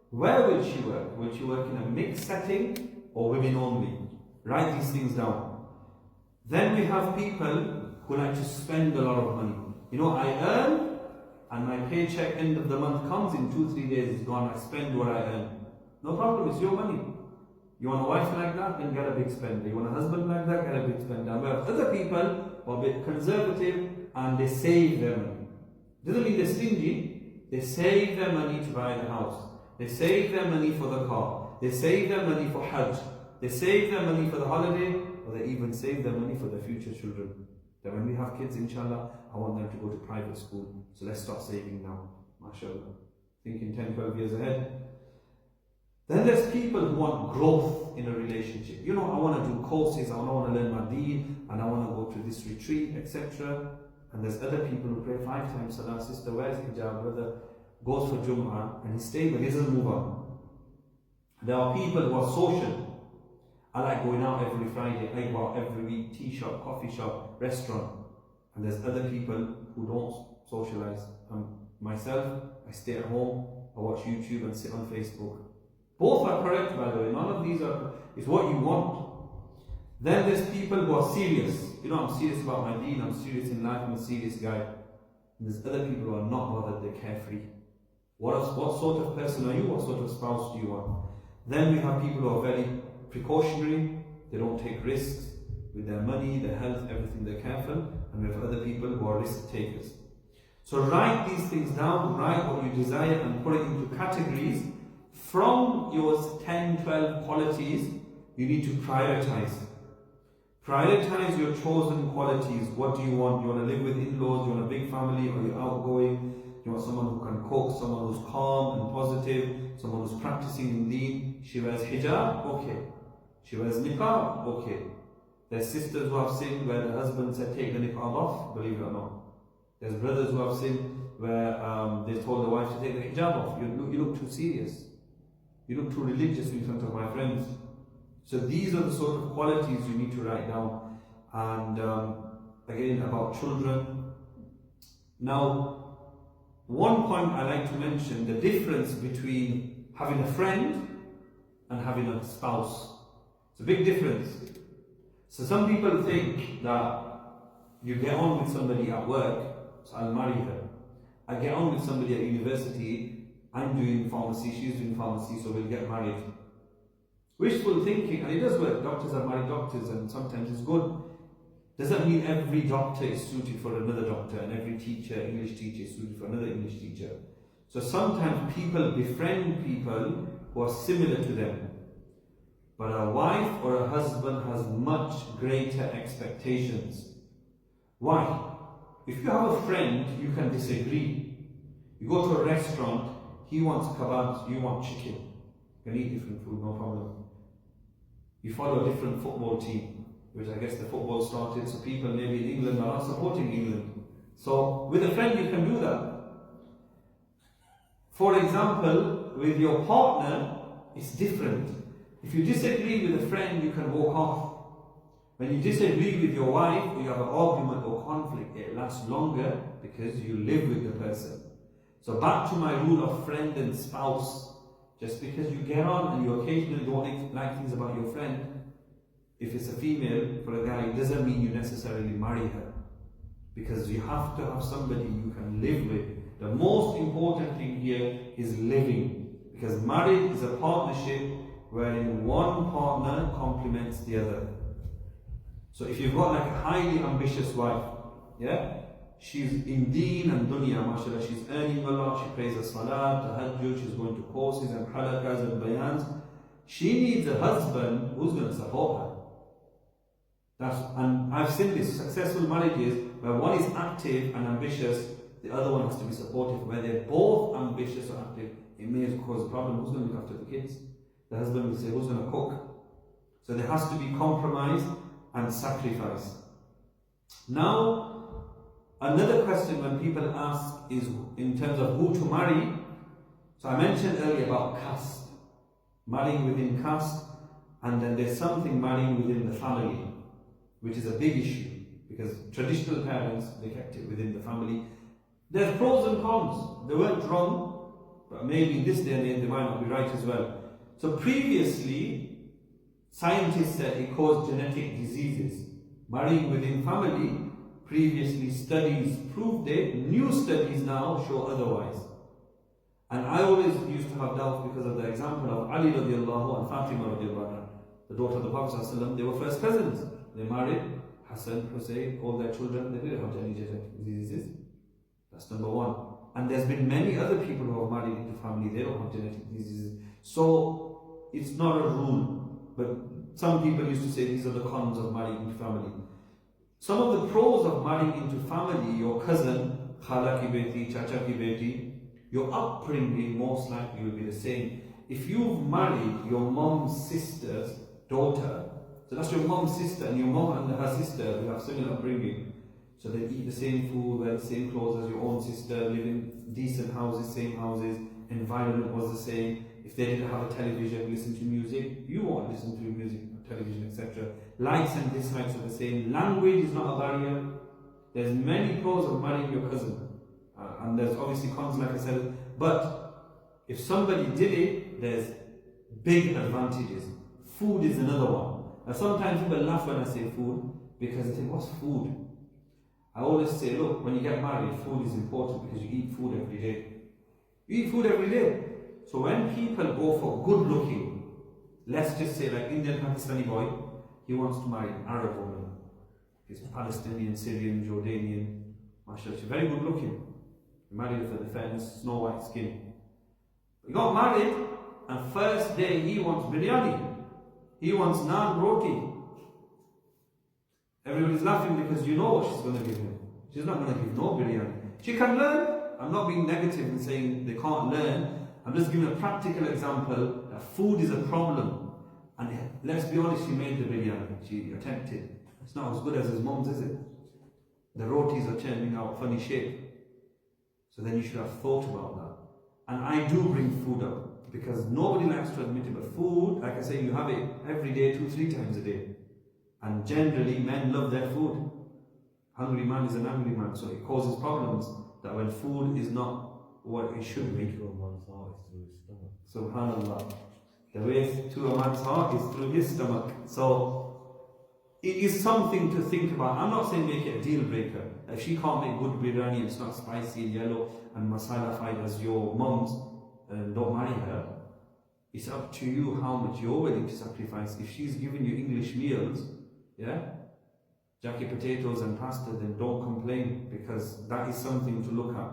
Where will she work? Will she work in a mixed setting or women only? Write these things down. Then we have people who like to spend a lot of money. You know, I earn and my paycheck end of the month comes, in 2-3 days it's gone, I spend what I earn. No problem, it's your money. You want a wife like that, then get a big spender. You want a husband like that, get a big spender. Where other people are a bit conservative and they save their money. Doesn't mean they're stingy, they save their money to buy the house. They save their money for the car. They save their money for Hajj. They save their money for the holiday, or they even save their money for their future children. That when we have kids, inshallah, I want them to go to private school. So let's start saving now, mashallah. Thinking 10, 12 years ahead. Then there's people who want growth in a relationship. You know, I want to do courses, I want to learn my deen, and I want to go to this retreat, etc. And there's other people who pray 5 times salah, sister wears hijab, brother goes for Jum'ah, and he's stable, he doesn't move on. There are people who are social. I like going out every Friday, I go out every week, tea shop, coffee shop, restaurant. And there's other people who don't socialize. Myself, I stay at home, I watch YouTube and sit on Facebook. Both are correct, by the way. None of these is what you want. Then there's people who are serious. You know, I'm serious about my deen, I'm serious in life, I'm a serious guy. And there's other people who are not bothered, they're carefree. What sort of person are you? What sort of spouse do you want? Then we have people who are very precautionary, they don't take risks with their money, their health, everything, they're careful. And we have other people who are risk takers. So write these things down, write what you desire and put it into categories. From your 10, 12 qualities, you need to prioritize. Prioritize your chosen qualities. What do you want? You want to live with in-laws, you want a big family, or you're outgoing, you want someone who can cook, someone who's calm and positive, someone who's practicing in deen. She wears hijab, okay. She wears niqab, okay. There's sisters who have sinned where the husband said take the niqab off, believe it or not. There's brothers who have sinned where they told the wife to take the hijab off. You look too serious. You look too religious in front of my friends. So these are the sort of qualities you need to write down. And again, about children. Now, one point I like to mention, the difference between having a friend and having a spouse. It's a big difference. So some people think that you get on with somebody at work, so I'll marry her. I get on with somebody at university, I'm doing pharmacy, she's doing pharmacy, so we'll get married. Wishful thinking, and it does work. Doctors are married doctors, and sometimes it's good. Doesn't mean every doctor is suited for another doctor, and every teacher, English teacher, is suited for another English teacher. So sometimes people befriend people who are similar to them. But a wife or a husband has much greater expectations. Why? If you have a friend, you can disagree. You go to a restaurant, he wants kebabs, you want chicken. You can eat different food, no problem. You follow a different football team, which I guess the football started, so people maybe in England are not supporting England. So with a friend you can do that. For example, with your partner, it's different. If you disagree with a friend, you can walk off. When you disagree with your wife, or you have an argument or conflict, it lasts longer because you live with the person. So back to my rule of friend and spouse. Just because you get on and you occasionally don't like things about your friend, if it's a female for a guy, it doesn't mean you necessarily marry her. Because you have to have somebody you can live with. The most important thing here is living. Because marriage is a partnership wherein one partner complements the other. So if you've got like a highly ambitious wife, yeah, she's in deen and dunya, mashallah, she's earning a lot, she prays the salat, the tahajjud, she's going to courses and halakas and bayans. She needs a husband who's going to support her. And I've seen this, successful marriages where one is active and ambitious, the other one has to be supportive. Where they're both ambitious or active, it may cause a problem. Who's going to look after the kids? The husband will say, who's going to cook? So there has to be compromise and sacrifice. Now, another question when people ask is in terms of who to marry. So I mentioned earlier about caste, marrying within caste, and then there's something marrying within the family, which is a big issue because traditional parents, they kept it within the family. There's pros and cons. They weren't wrong, but maybe in this day and age they might not be right as well. So previously, scientists said it caused genetic diseases. Marrying within family, previously studies proved it, new studies now show otherwise. And I always used to have doubts because of the example of Ali radiallahu and Fatima radiallahu, the daughter of the Prophet ﷺ. They were first cousins. They married, Hassan, Hussein, all their children, they didn't have any genetic diseases. That's number one. And there's been many other people who have married into family, they don't have genetic diseases. So it's not a rule, but some people used to say these are the cons of marrying into family. Some of the pros of marrying into family, your cousin, khala ki beti, chacha ki beti, your upbringing most likely will be the same. If you've married your mom's sister's daughter, so that's your mom's sister, and your mom and her sister will have similar upbringing. So they eat the same food, wear the same clothes as your own sister, live in decent houses, same houses, environment was the same. If they didn't have a television, listen to music, you won't listen to music, television, etc. Likes and dislikes are the same. Language is not a barrier. There's many pros of marrying your cousin. And there's obviously cons, like I said. But if somebody did it, there's big advantages. Food is another one. Now sometimes people laugh when I say food because they think, what's food? I always say, look, when you get married, food is important because you eat food every day. You eat food every day. So when people go for good looking, let's just say like Indian Pakistani boy, he wants to marry an Arab woman. He's Palestinian, Syrian, Jordanian, mashallah, she's very good looking. He married her for the fairness, snow white skin. He got married, and first day he wants biryani. He wants naan roti. Everybody's laughing because you know what she's going to give him. She's not going to give no biryani. She can learn. I'm not being negative and saying they can't learn. I'm just giving a practical example that food is a problem. And let's be honest, she made the biryani. She attempted. It's not as good as his mom's, is it? The rotis are turning out funny shape. So then you should have thought about that. And I do bring food up. because nobody likes to admit it, but food, like I say, you have it every day, 2-3 times a day. And generally, men love their food. Hungry man is an angry man, so it causes problems that when food is not what it should be. To a man's heart is through his stomach. Subhanallah. The way to a man's heart is through his stomach. So it is something to think about. I'm not saying make it a deal breaker. If she can't make good biryani, it's not spicy and yellow and masala fried as your mum's, don't marry her. It's up to you how much you're willing to sacrifice. If she's giving you English meals, yeah, jacket potatoes and pasta, then don't complain, because that is something to look at.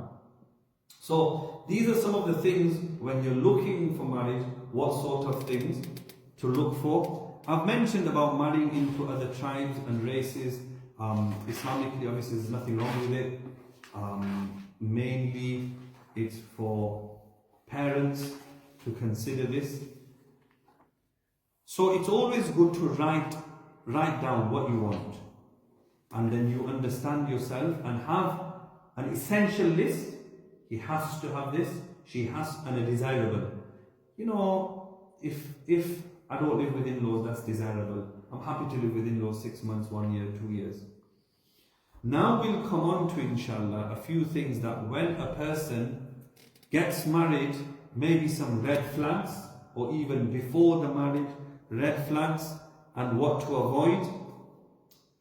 So these are some of the things when you're looking for marriage, what sort of things to look for. I've mentioned about marrying into other tribes and races. Islamically, obviously, there's nothing wrong with it. Mainly, it's for parents to consider this. So it's always good to write down what you want, and then you understand yourself and have an essential list. He has to have this, she has, and a desirable. You know, if I don't live with in-laws, that's desirable. I'm happy to live with in-laws 6 months, 1 year, 2 years. Now we'll come on to, inshallah, a few things that when a person gets married, maybe some red flags, or even before the marriage, red flags, and what to avoid.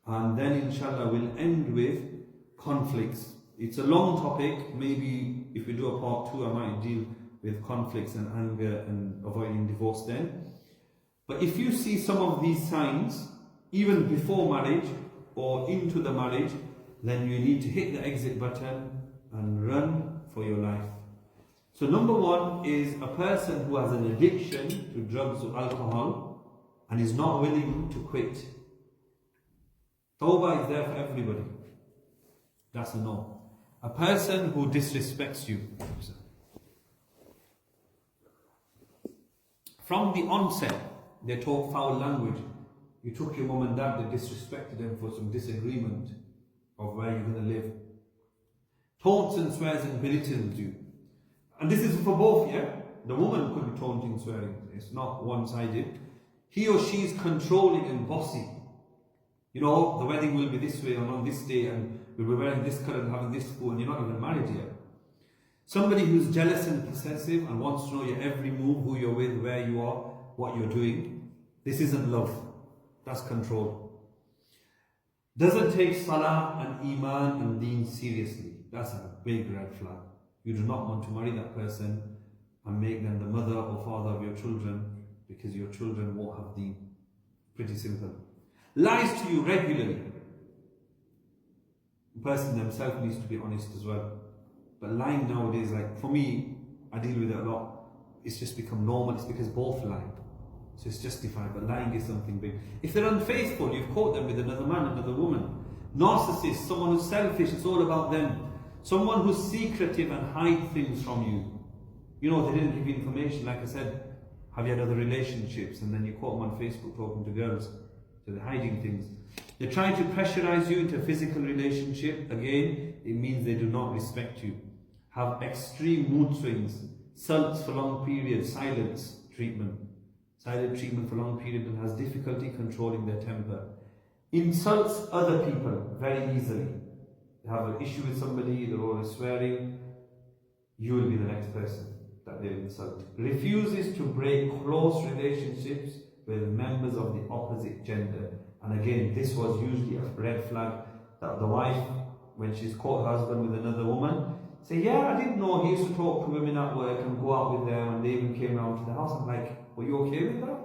And then inshallah we'll end with conflicts. It's a long topic. Maybe if we do a part 2, I might deal with conflicts and anger and avoiding divorce then. But if you see some of these signs, even before marriage or into the marriage, then you need to hit the exit button and run for your life. So number 1 is a person who has an addiction to drugs or alcohol and is not willing to quit. Tawbah is there for everybody. That's a no. A person who disrespects you. From the onset, they talk foul language. You took your mum and dad, they disrespected them for some disagreement of where you're going to live. Taunts and swears and belittles you. And this is for both, yeah? The woman could be taunting, swearing. It's not one-sided. He or she is controlling and bossy. You know, the wedding will be this way and on this day, and we'll be wearing this colour and having this food, and you're not even married yet. Somebody who's jealous and possessive and wants to know your every move, who you're with, where you are, what you're doing. This isn't love. That's control. Doesn't take salah and iman and deen seriously. That's a big red flag. You do not want to marry that person and make them the mother or father of your children, because your children won't have deen. Pretty simple. Lies to you regularly. The person themselves needs to be honest as well. But lying nowadays, like for me, I deal with it a lot. It's just become normal. It's because both lie. So it's justified, but lying is something big. If they're unfaithful, you've caught them with another man, another woman. Narcissist, someone who's selfish, it's all about them. Someone who's secretive and hide things from you. You know, they didn't give you information, like I said. Have you had other relationships? And then you caught them on Facebook talking to girls. So they're hiding things. They're trying to pressurize you into a physical relationship. Again, it means they do not respect you. Have extreme mood swings. Sulks for long periods. Silence treatment. Silent treatment for long period, and has difficulty controlling their temper. Insults other people very easily. They have an issue with somebody, they're always swearing. You will be the next person that they insult. Refuses to break close relationships with members of the opposite gender. And again, this was usually a red flag, that the wife, when she's caught her husband with another woman, say, yeah, I didn't know he used to talk to women at work and go out with them, and they even came around to the house. I'm like, were you okay with that?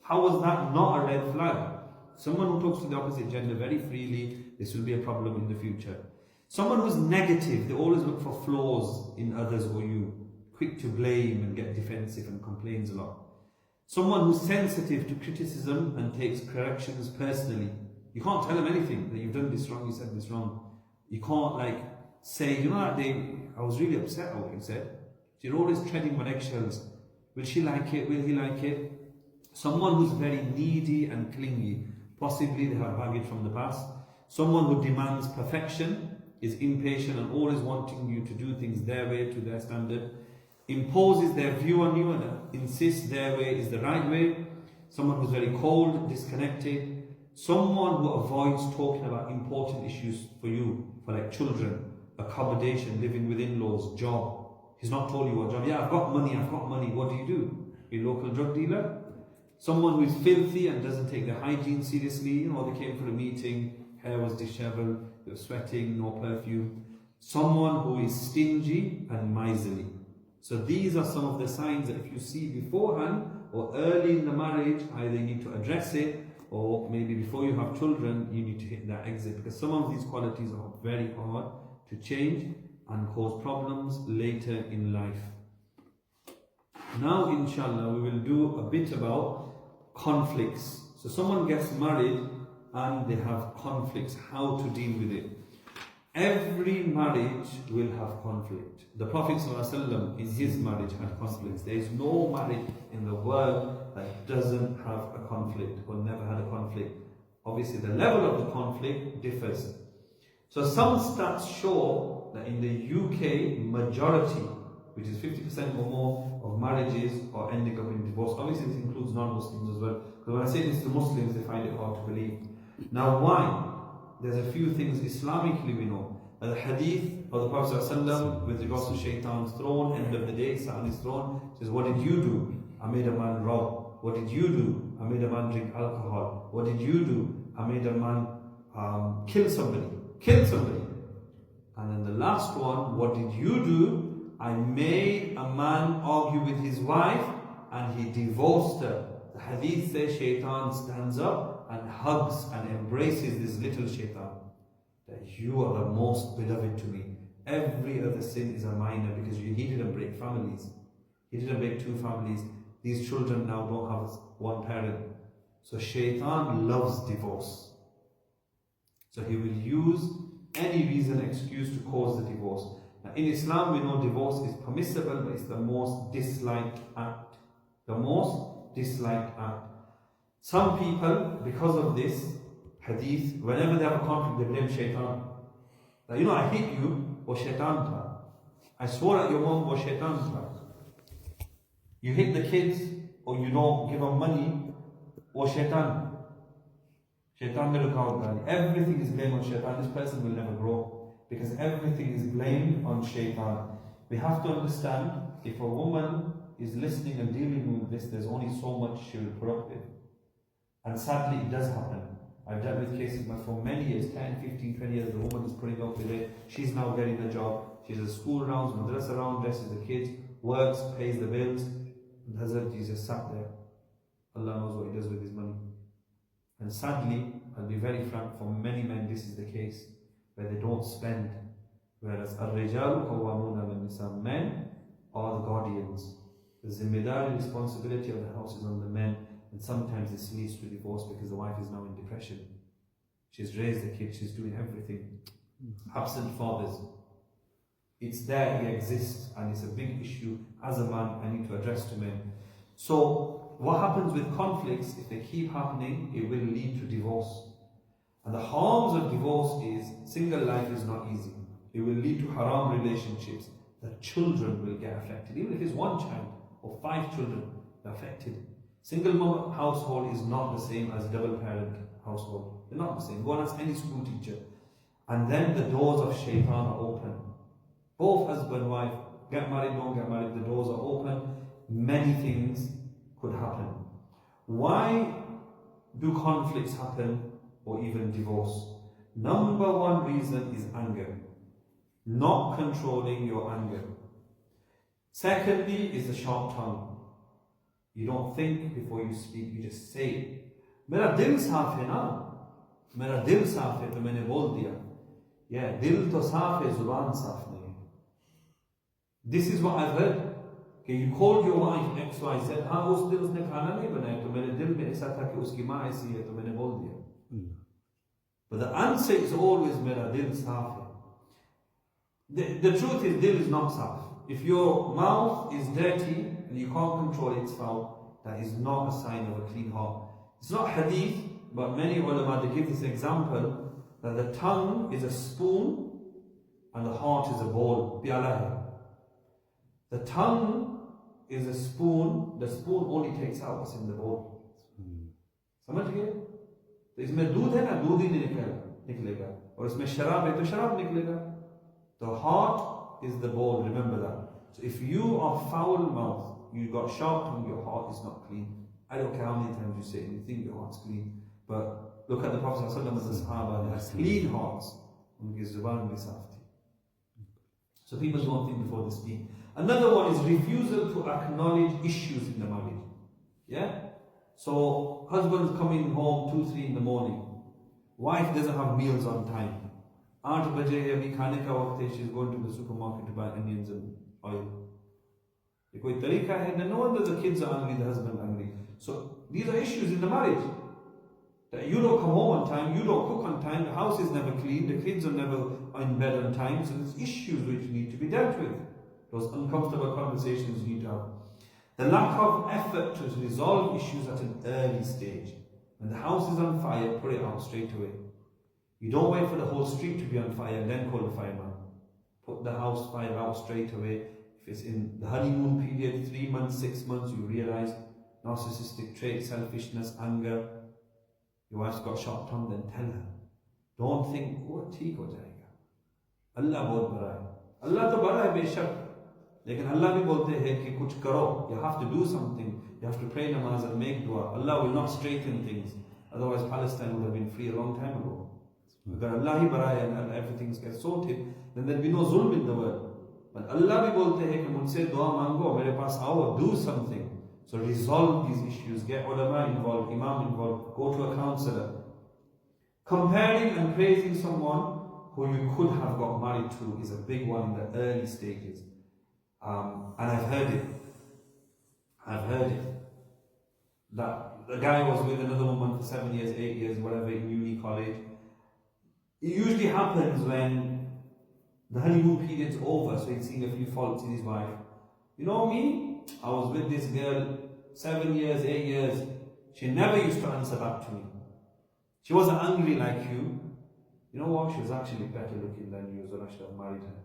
How was that not a red flag? Someone who talks to the opposite gender very freely, this will be a problem in the future. Someone who's negative, they always look for flaws in others or you. Quick to blame and get defensive and complains a lot. Someone who's sensitive to criticism and takes corrections personally. You can't tell them anything, that you've done this wrong, you said this wrong. You can't like say, you know that day, I was really upset at what you said. So you're always treading on eggshells. Will she like it? Will he like it? Someone who's very needy and clingy. Possibly they have baggage from the past. Someone who demands perfection, is impatient and always wanting you to do things their way, to their standard. imposes their view on you and insists their way is the right way, someone who's very cold, disconnected, someone who avoids talking about important issues for you, for like children, accommodation, living with in-laws, job. He's not told you what job. Yeah, I've got money. What do? You're a local drug dealer? Someone who is filthy and doesn't take their hygiene seriously. You know, they came for a meeting, hair was disheveled, they were sweating, no perfume. Someone who is stingy and miserly. So these are some of the signs that if you see beforehand or early in the marriage, either you need to address it, or maybe before you have children, you need to hit that exit, because some of these qualities are very hard to change and cause problems later in life. Now, inshallah, we will do a bit about conflicts. So someone gets married and they have conflicts, how to deal with it. Every marriage will have conflict. The Prophet ﷺ in his marriage had conflicts. There is no marriage in the world that doesn't have a conflict or never had a conflict. Obviously, the level of the conflict differs. So some stats show that in the UK, majority, which is 50% or more of marriages are ending up in divorce. Obviously, this includes non-Muslims as well. Because when I say this to Muslims, they find it hard to believe. Now, why? There's a few things Islamically we know. The hadith of the Prophet ﷺ with regards to Shaitan's throne, end of the day, sat on his throne, says, what did you do? I made a man rob. What did you do? I made a man drink alcohol. What did you do? I made a man kill somebody. And then the last one, what did you do? I made a man argue with his wife and he divorced her. The hadith says Shaitan stands up and hugs and embraces this little Shaitan. That you are the most beloved to me. Every other sin is a minor because he didn't break families. He didn't break two families. These children now don't have one parent. So Shaitan loves divorce. So he will use any reason, excuse to cause the divorce. Now in Islam we know divorce is permissible, but it's the most disliked act. The most disliked act. Some people, because of this hadith, whenever they have a conflict, they blame Shaitan. Like, I hit you, or Shaitan tha. I swore at your mom, or Shaitan tha. You hit the kids, or you don't give them money, or Shaitan. Shaitan will look out. Everything is blamed on Shaitan. This person will never grow, because everything is blamed on Shaitan. We have to understand, if a woman is listening and dealing with this, there's only so much she will put up with. And sadly, it does happen. I've dealt with cases for many years, 10, 15, 20 years, the woman is putting up with it. She's now getting a job. She does school rounds, madrasa rounds, dresses the kids, works, pays the bills. And Hazrat, he's just sat there. Allah knows what he does with his money. And sadly, I'll be very frank, for many men this is the case, where they don't spend. Whereas Ar-Rijalu Qawwamuna al-Nisa, men are the guardians. The zimmedari responsibility of the house is on the men. And sometimes this leads to divorce because the wife is now in depression. She's raised the kids, she's doing everything. Absent fathers. It's there, it exists, and it's a big issue. As a man, I need to address to men. So, what happens with conflicts, if they keep happening, it will lead to divorce. And the harms of divorce is, single life is not easy. It will lead to haram relationships. The children will get affected. Even if it's one child or 5 children, they're affected. Single mom household is not the same as double parent household. They're not the same. Go and ask any school teacher. And then the doors of Shaitan are open. Both husband and wife, get married, don't get married, the doors are open. Many things could happen. Why do conflicts happen or even divorce? Number one reason is anger. Not controlling your anger. Secondly is the sharp tongue. You don't think before you speak, you just say it. मेरा दिल साफ है ना, मेरा दिल साफ है तो मैंने बोल दिया. Yeah, दिल तो साफ है, जुबान साफ नहीं. This is what I've heard. Okay, you called your wife X, Y, Z. हाँ, उस दिन उसने खाना नहीं बनाया तो मेरे दिल में ऐसा था कि उसकी माँ ऐसी है तो मैंने बोल दिया. But the answer is always मेरा दिल साफ है. The truth is, dil is not saaf. If your mouth is dirty and you can't control its foul, that is not a sign of a clean heart. It's not hadith, but many ulama, they give this example that the tongue is a spoon and the heart is a bowl. Piala hai. The tongue is a spoon, the spoon only takes out what's in the bowl. समझ गए? तो इसमें दूध है ना, दूध ही निकलेगा और इसमें शराब है तो शराब निकलेगा. The heart is the bowl, remember that. So if you are foul mouth, you got sharp tongue, your heart is not clean. I don't care how many times you say it, you think your heart's clean, but look at the Prophet ﷺ and the Sahaba, they had clean hearts. उनकी ज़ुबान भी साफ थी. So people don't think before they speak. Another one is refusal to acknowledge issues in the marriage. Yeah? So husband's coming home 2-3 in the morning. Wife doesn't have meals on time. 8 baje abhi khane ka waqt hai, she's going to the supermarket to buy onions and oil. Ye koi tarika hai? No wonder the kids are angry, the husband angry. So these are issues in the marriage. That you don't come home on time, you don't cook on time, the house is never clean, the kids are never in bed on time. So there's issues which need to be dealt with. Those uncomfortable conversations you need to have. The lack of effort to resolve issues at an early stage. When the house is on fire, put it out straight away. You don't wait for the whole street to be on fire and then call the fireman. Put the house fire out straight away. If it's in the honeymoon period, 3 months, 6 months, you realize narcissistic traits, selfishness, anger. Your wife's got sharp tongue, then tell her. Don't think, oh, theek ho jayega. Allah bahut bada hai. Allah to bada hai beshak. Lekin Allah bhi bolte hai ki kuch karo. You have to do something. You have to pray namaz and make dua. Allah will not straighten things. Otherwise Palestine would have been free a long time ago. Agar Allah hi bada and everything gets sorted, then there'll be no zulm in the world. But Allah bhi bolte hai ki mujhse dua mango, mere paas aao, do something. So resolve these issues, get ulama involved, imam involved, go to a counselor. Comparing and praising someone who you could have got married to is a big one in the early stages. And I've heard it. That the guy was with another woman for 7 years, 8 years, whatever, in uni, college. It usually happens when the honeymoon period's over, so he's seeing a few faults in his wife. You know me? I was with this girl 7 years, 8 years. She never used to answer back to me. She wasn't angry like you. You know what? She was actually better looking than you, so I should have married her.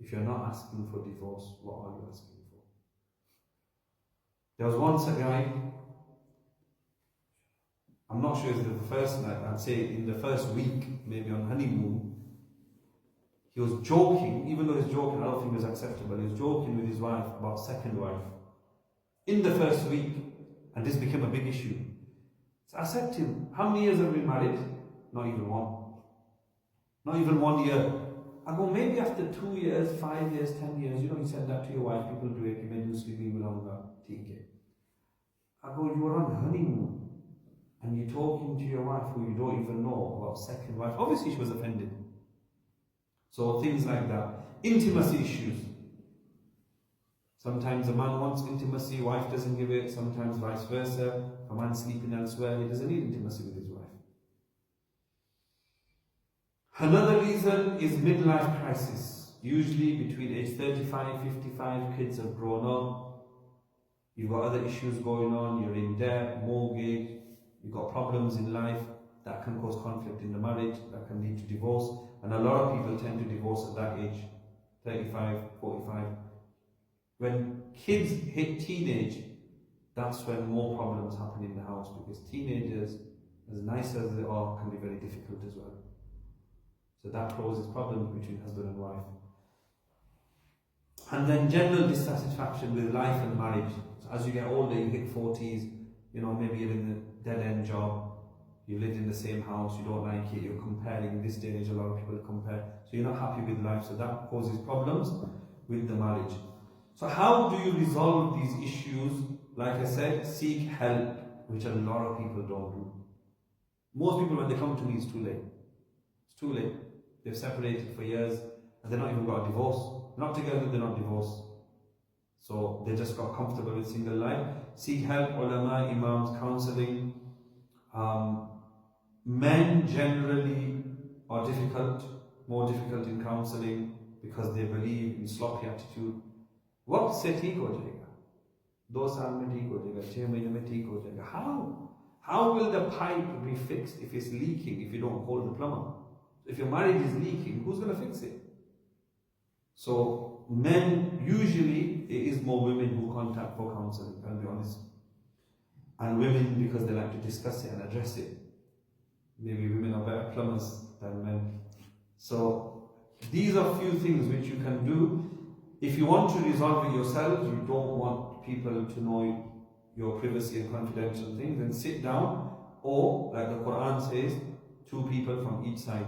If you're not asking for divorce, what are you asking for? There was once a guy, I'm not sure if it's the first night, I'd say in the first week, maybe on honeymoon, he was joking, even though he's joking, I don't think it was acceptable. He was joking with his wife about second wife. In the first week, and this became a big issue. So I said to him, how many years have we been married? Not even one. Not even 1 year. I go, maybe after 2 years, 5 years, 10 years, you said that to your wife, people do it, you may do sleeping longer. I go, you were on honeymoon, and you're talking to your wife who you don't even know about second wife. Obviously she was offended. So things like that. Intimacy issues. Sometimes a man wants intimacy, wife doesn't give it. Sometimes vice versa. A man sleeping elsewhere, he doesn't need intimacy with his wife. Another reason is midlife crisis. Usually between age 35, 55, kids have grown up. You've got other issues going on, you're in debt, mortgage, you've got problems in life that can cause conflict in the marriage, that can lead to divorce. And a lot of people tend to divorce at that age, 35, 45. When kids hit teenage, that's when more problems happen in the house, because teenagers, as nice as they are, can be very difficult as well. So that causes problems between husband and wife. And then general dissatisfaction with life and marriage. So as you get older, you hit 40s, maybe you're in a dead-end job, you lived in the same house, you don't like it, you're comparing. In this day and age, a lot of people compare. So you're not happy with life, so that causes problems with the marriage. So how do you resolve these issues? Like I said, seek help, which a lot of people don't do. Most people, when they come to me, it's too late. It's too late. They've separated for years, and they're not even got a divorce. They're not together, they're not divorced. So they just got comfortable with single life. Seek help, ulama, imams, counseling. Men generally are more difficult in counseling because they believe in sloppy attitude. वक्त से ठीक हो जाएगा, 2 साल में ठीक हो जाएगा, 6 महीने में ठीक हो जाएगा. How will the pipe be fixed if it's leaking if you don't call the plumber? If your marriage is leaking, who's going to fix it? So men, usually it is more women who contact for counseling, I'll be honest. And women, because they like to discuss it and address it. Maybe women are better plumbers than men. So these are few things which you can do. If you want to resolve it yourself, you don't want people to know your privacy and confidential things, then sit down, or like the Quran says, 2 people from each side.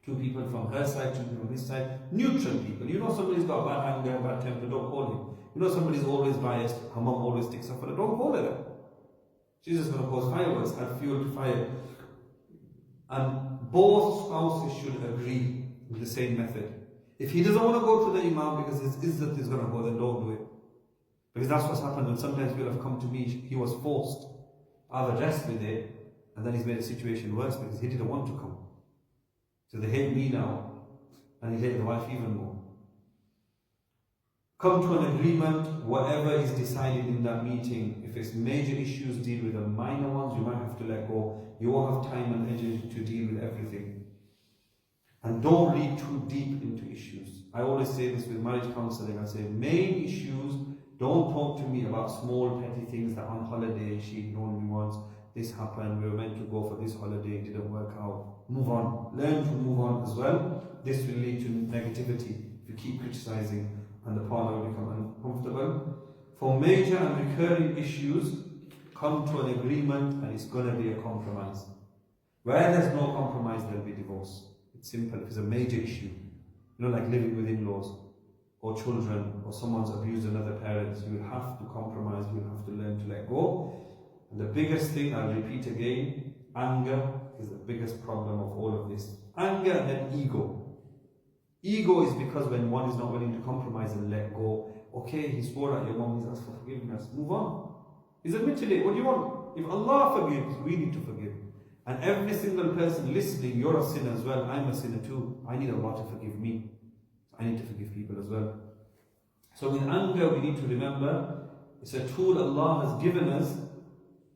2 people from her side, 2 people from this side, neutral people. You know somebody's got bad anger, bad temper, don't call him. You know somebody's always biased, her mom always sticks up for her, don't call her that. She's just going to cause fireworks, add fuel to fire. And both spouses should agree with the same method. If he doesn't want to go to the Imam because his izzat is going to go, then don't do it. Because that's what's happened when sometimes people have come to me, he was forced. I've addressed with it, and then he's made the situation worse because he didn't want to come. So they hate me now, and he hated the wife even more. Come to an agreement, whatever is decided in that meeting. If it's major issues, deal with the minor ones, you might have to let go. You won't have time and energy to deal with everything. And don't read too deep into issues. I always say this with marriage counseling. I say, main issues, don't talk to me about small petty things that on holiday she ignored me once, this happened, we were meant to go for this holiday, it didn't work out. Move on. Learn to move on as well. This will lead to negativity if you keep criticizing and the partner will become uncomfortable. For major and recurring issues, come to an agreement and it's going to be a compromise. Where there's no compromise, there'll be divorce. It's simple. If it's a major issue, you know, like living with in-laws or children or someone's abused another parent, you will have to compromise, you will have to learn to let go. And the biggest thing, I'll repeat again, anger is the biggest problem of all of this. Anger and then ego. Ego is because when one is not willing to compromise and let go, okay, he swore at your mom, he's asked for forgiveness, move on. He's admitted it, what do you want? If Allah forgives, we need to forgive. And every single person listening, you're a sinner as well, I'm a sinner too. I need Allah to forgive me. I need to forgive people as well. So with anger, we need to remember, it's a tool Allah has given us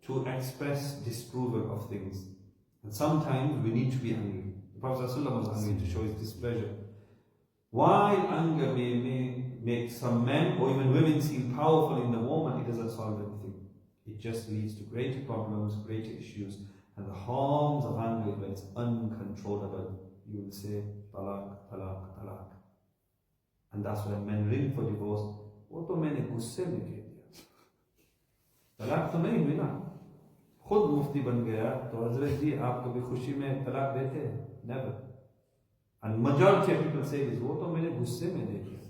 to express disapproval of things. And sometimes we need to be angry. The Prophet ﷺ was angry to show his displeasure. While anger may make some men or even women seem powerful in the moment, it doesn't solve anything. It just leads to greater problems, greater issues, and the harms of anger when it's uncontrollable. You will say, talaq, talaq, talaq. And that's when men ring for divorce. वो तो मैंने गुस्से में कह दिया, तलाक तो नहीं हुई ना, खुद मुफ्ती बन गया तो हजरत जी आप कभी खुशी में तलाक देते हैं? Never. And majority of people say this, वो तो मैंने गुस्से में दे दिया,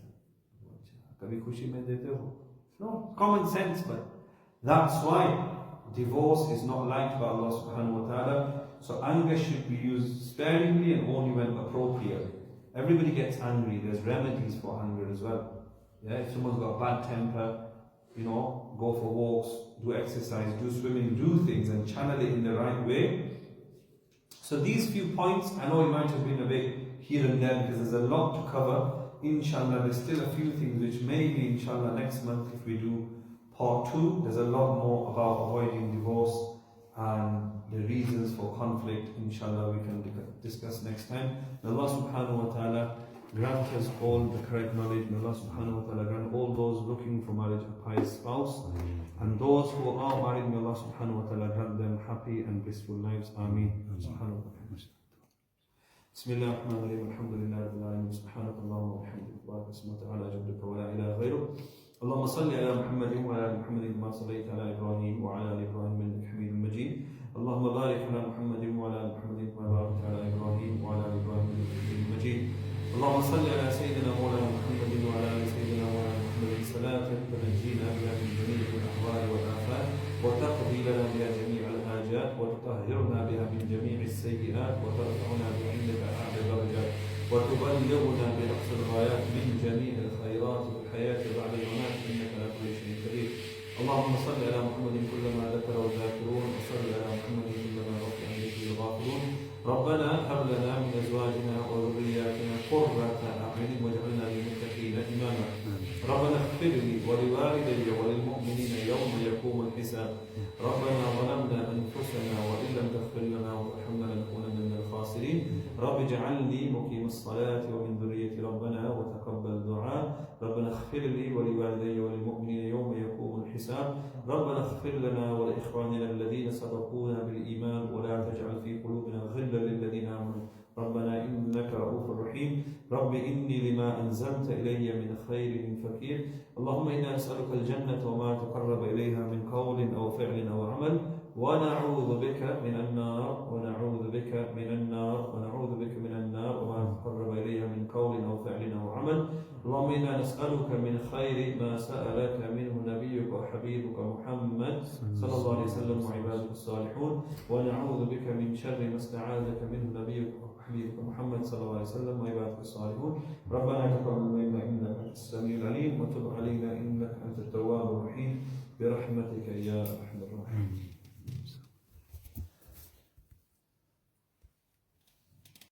कभी खुशी में देते हो? No, common sense, but that's why divorce is not liked by Allah subhanahu wa ta'ala. So anger should be used sparingly and only when appropriate. Everybody gets angry, there's remedies for anger as well. Yeah, if someone's got a bad temper, you know, go for walks, do exercise, do swimming, do things and channel it in the right way. So these few points, I know it might have been a bit here and there because there's a lot to cover. Inshallah, there's still a few things which maybe inshallah next month if we do part 2, there's a lot more about avoiding divorce and the reasons for conflict. Inshallah, we can discuss next time. May Allah subhanahu wa ta'ala grant us all the correct knowledge. May Allah subhanahu wa ta'ala grant all those looking for marriage a pious spouse. And those who are married, may Allah subhanahu wa ta'ala grant them happy and blissful lives. Ameen. Subhanahu wa ta'ala. Bismillah ar-Rahman ar-Rahim. Alhamdulillah Rabbil Alamin. Subhanak Allahumma wa bihamdika wa ta'ala ala jabdika wa la ilaha ghayruk. اللهم صل على محمد وعلى ال محمد كما صليت على ابراهيم وعلى ال ابراهيم انك حميد مجيد. اللهم بارك على محمد وعلى ال محمد كما باركت على ابراهيم وعلى ال ابراهيم انك حميد مجيد. اللهم صل على سيدنا مولانا محمد وعلى ال سيدنا مولانا محمد صلاة تنجينا بها من جميع الاحوال والافات وتقضي لنا بها جميع الحاجات وتطهرنا بها من جميع السيئات وترفعنا بها عندك اعلى الدرجات وتبلغنا باقصى الغايات من جميع الخيرات في الحياه بعد الممات انك على كل شيء قدير. اللهم صل على محمد كلما ذكره الذاكرون وصل على محمد كلما غفر عن ذكره الغافلون. ربنا هب لنا من ازواجنا وذرياتنا قرة اعين واجعلنا للمتقين اماما. ربنا اغفر لي ولوالدي وللمؤمنين يوم يقوم الحساب. ربنا ظلمنا انفسنا وان لم تغفر لنا وترحمنا لنكونن من الخاسرين. رب اجعلني مقيم الصلاة ومن ذريتي ربنا وتقبل دعاء ربنا اغفر لي ولوالدي وللمؤمنين يوم يقوم الحساب ربنا اغفر لنا ولإخواننا الذين سبقونا بالإيمان ولا تجعل في قلوبنا غلا للذين آمنوا ربنا إنك رؤوف رحيم رب إني لما أنزلت إلي من خير فقير اللهم إنا نسألك الجنة وما تقرب إليها من قول أو فعل أو عمل ونعوذ بك من النار وما تقرب إليها من قول أو فعل أو عمل اللهم إنا نسألك من خير ما سألك منه نبيك وحبيبك محمد صلى الله عليه وسلم وعبادك الصالحون ونعوذ بك من شر ما استعاذك منه نبيك وحبيبك محمد صلى الله عليه وسلم وعبادك الصالحون ربنا تقبل منا إنك أنت السميع العليم وتب علينا إنك أنت التواب الرحيم برحمتك يا أرحم الراحمين.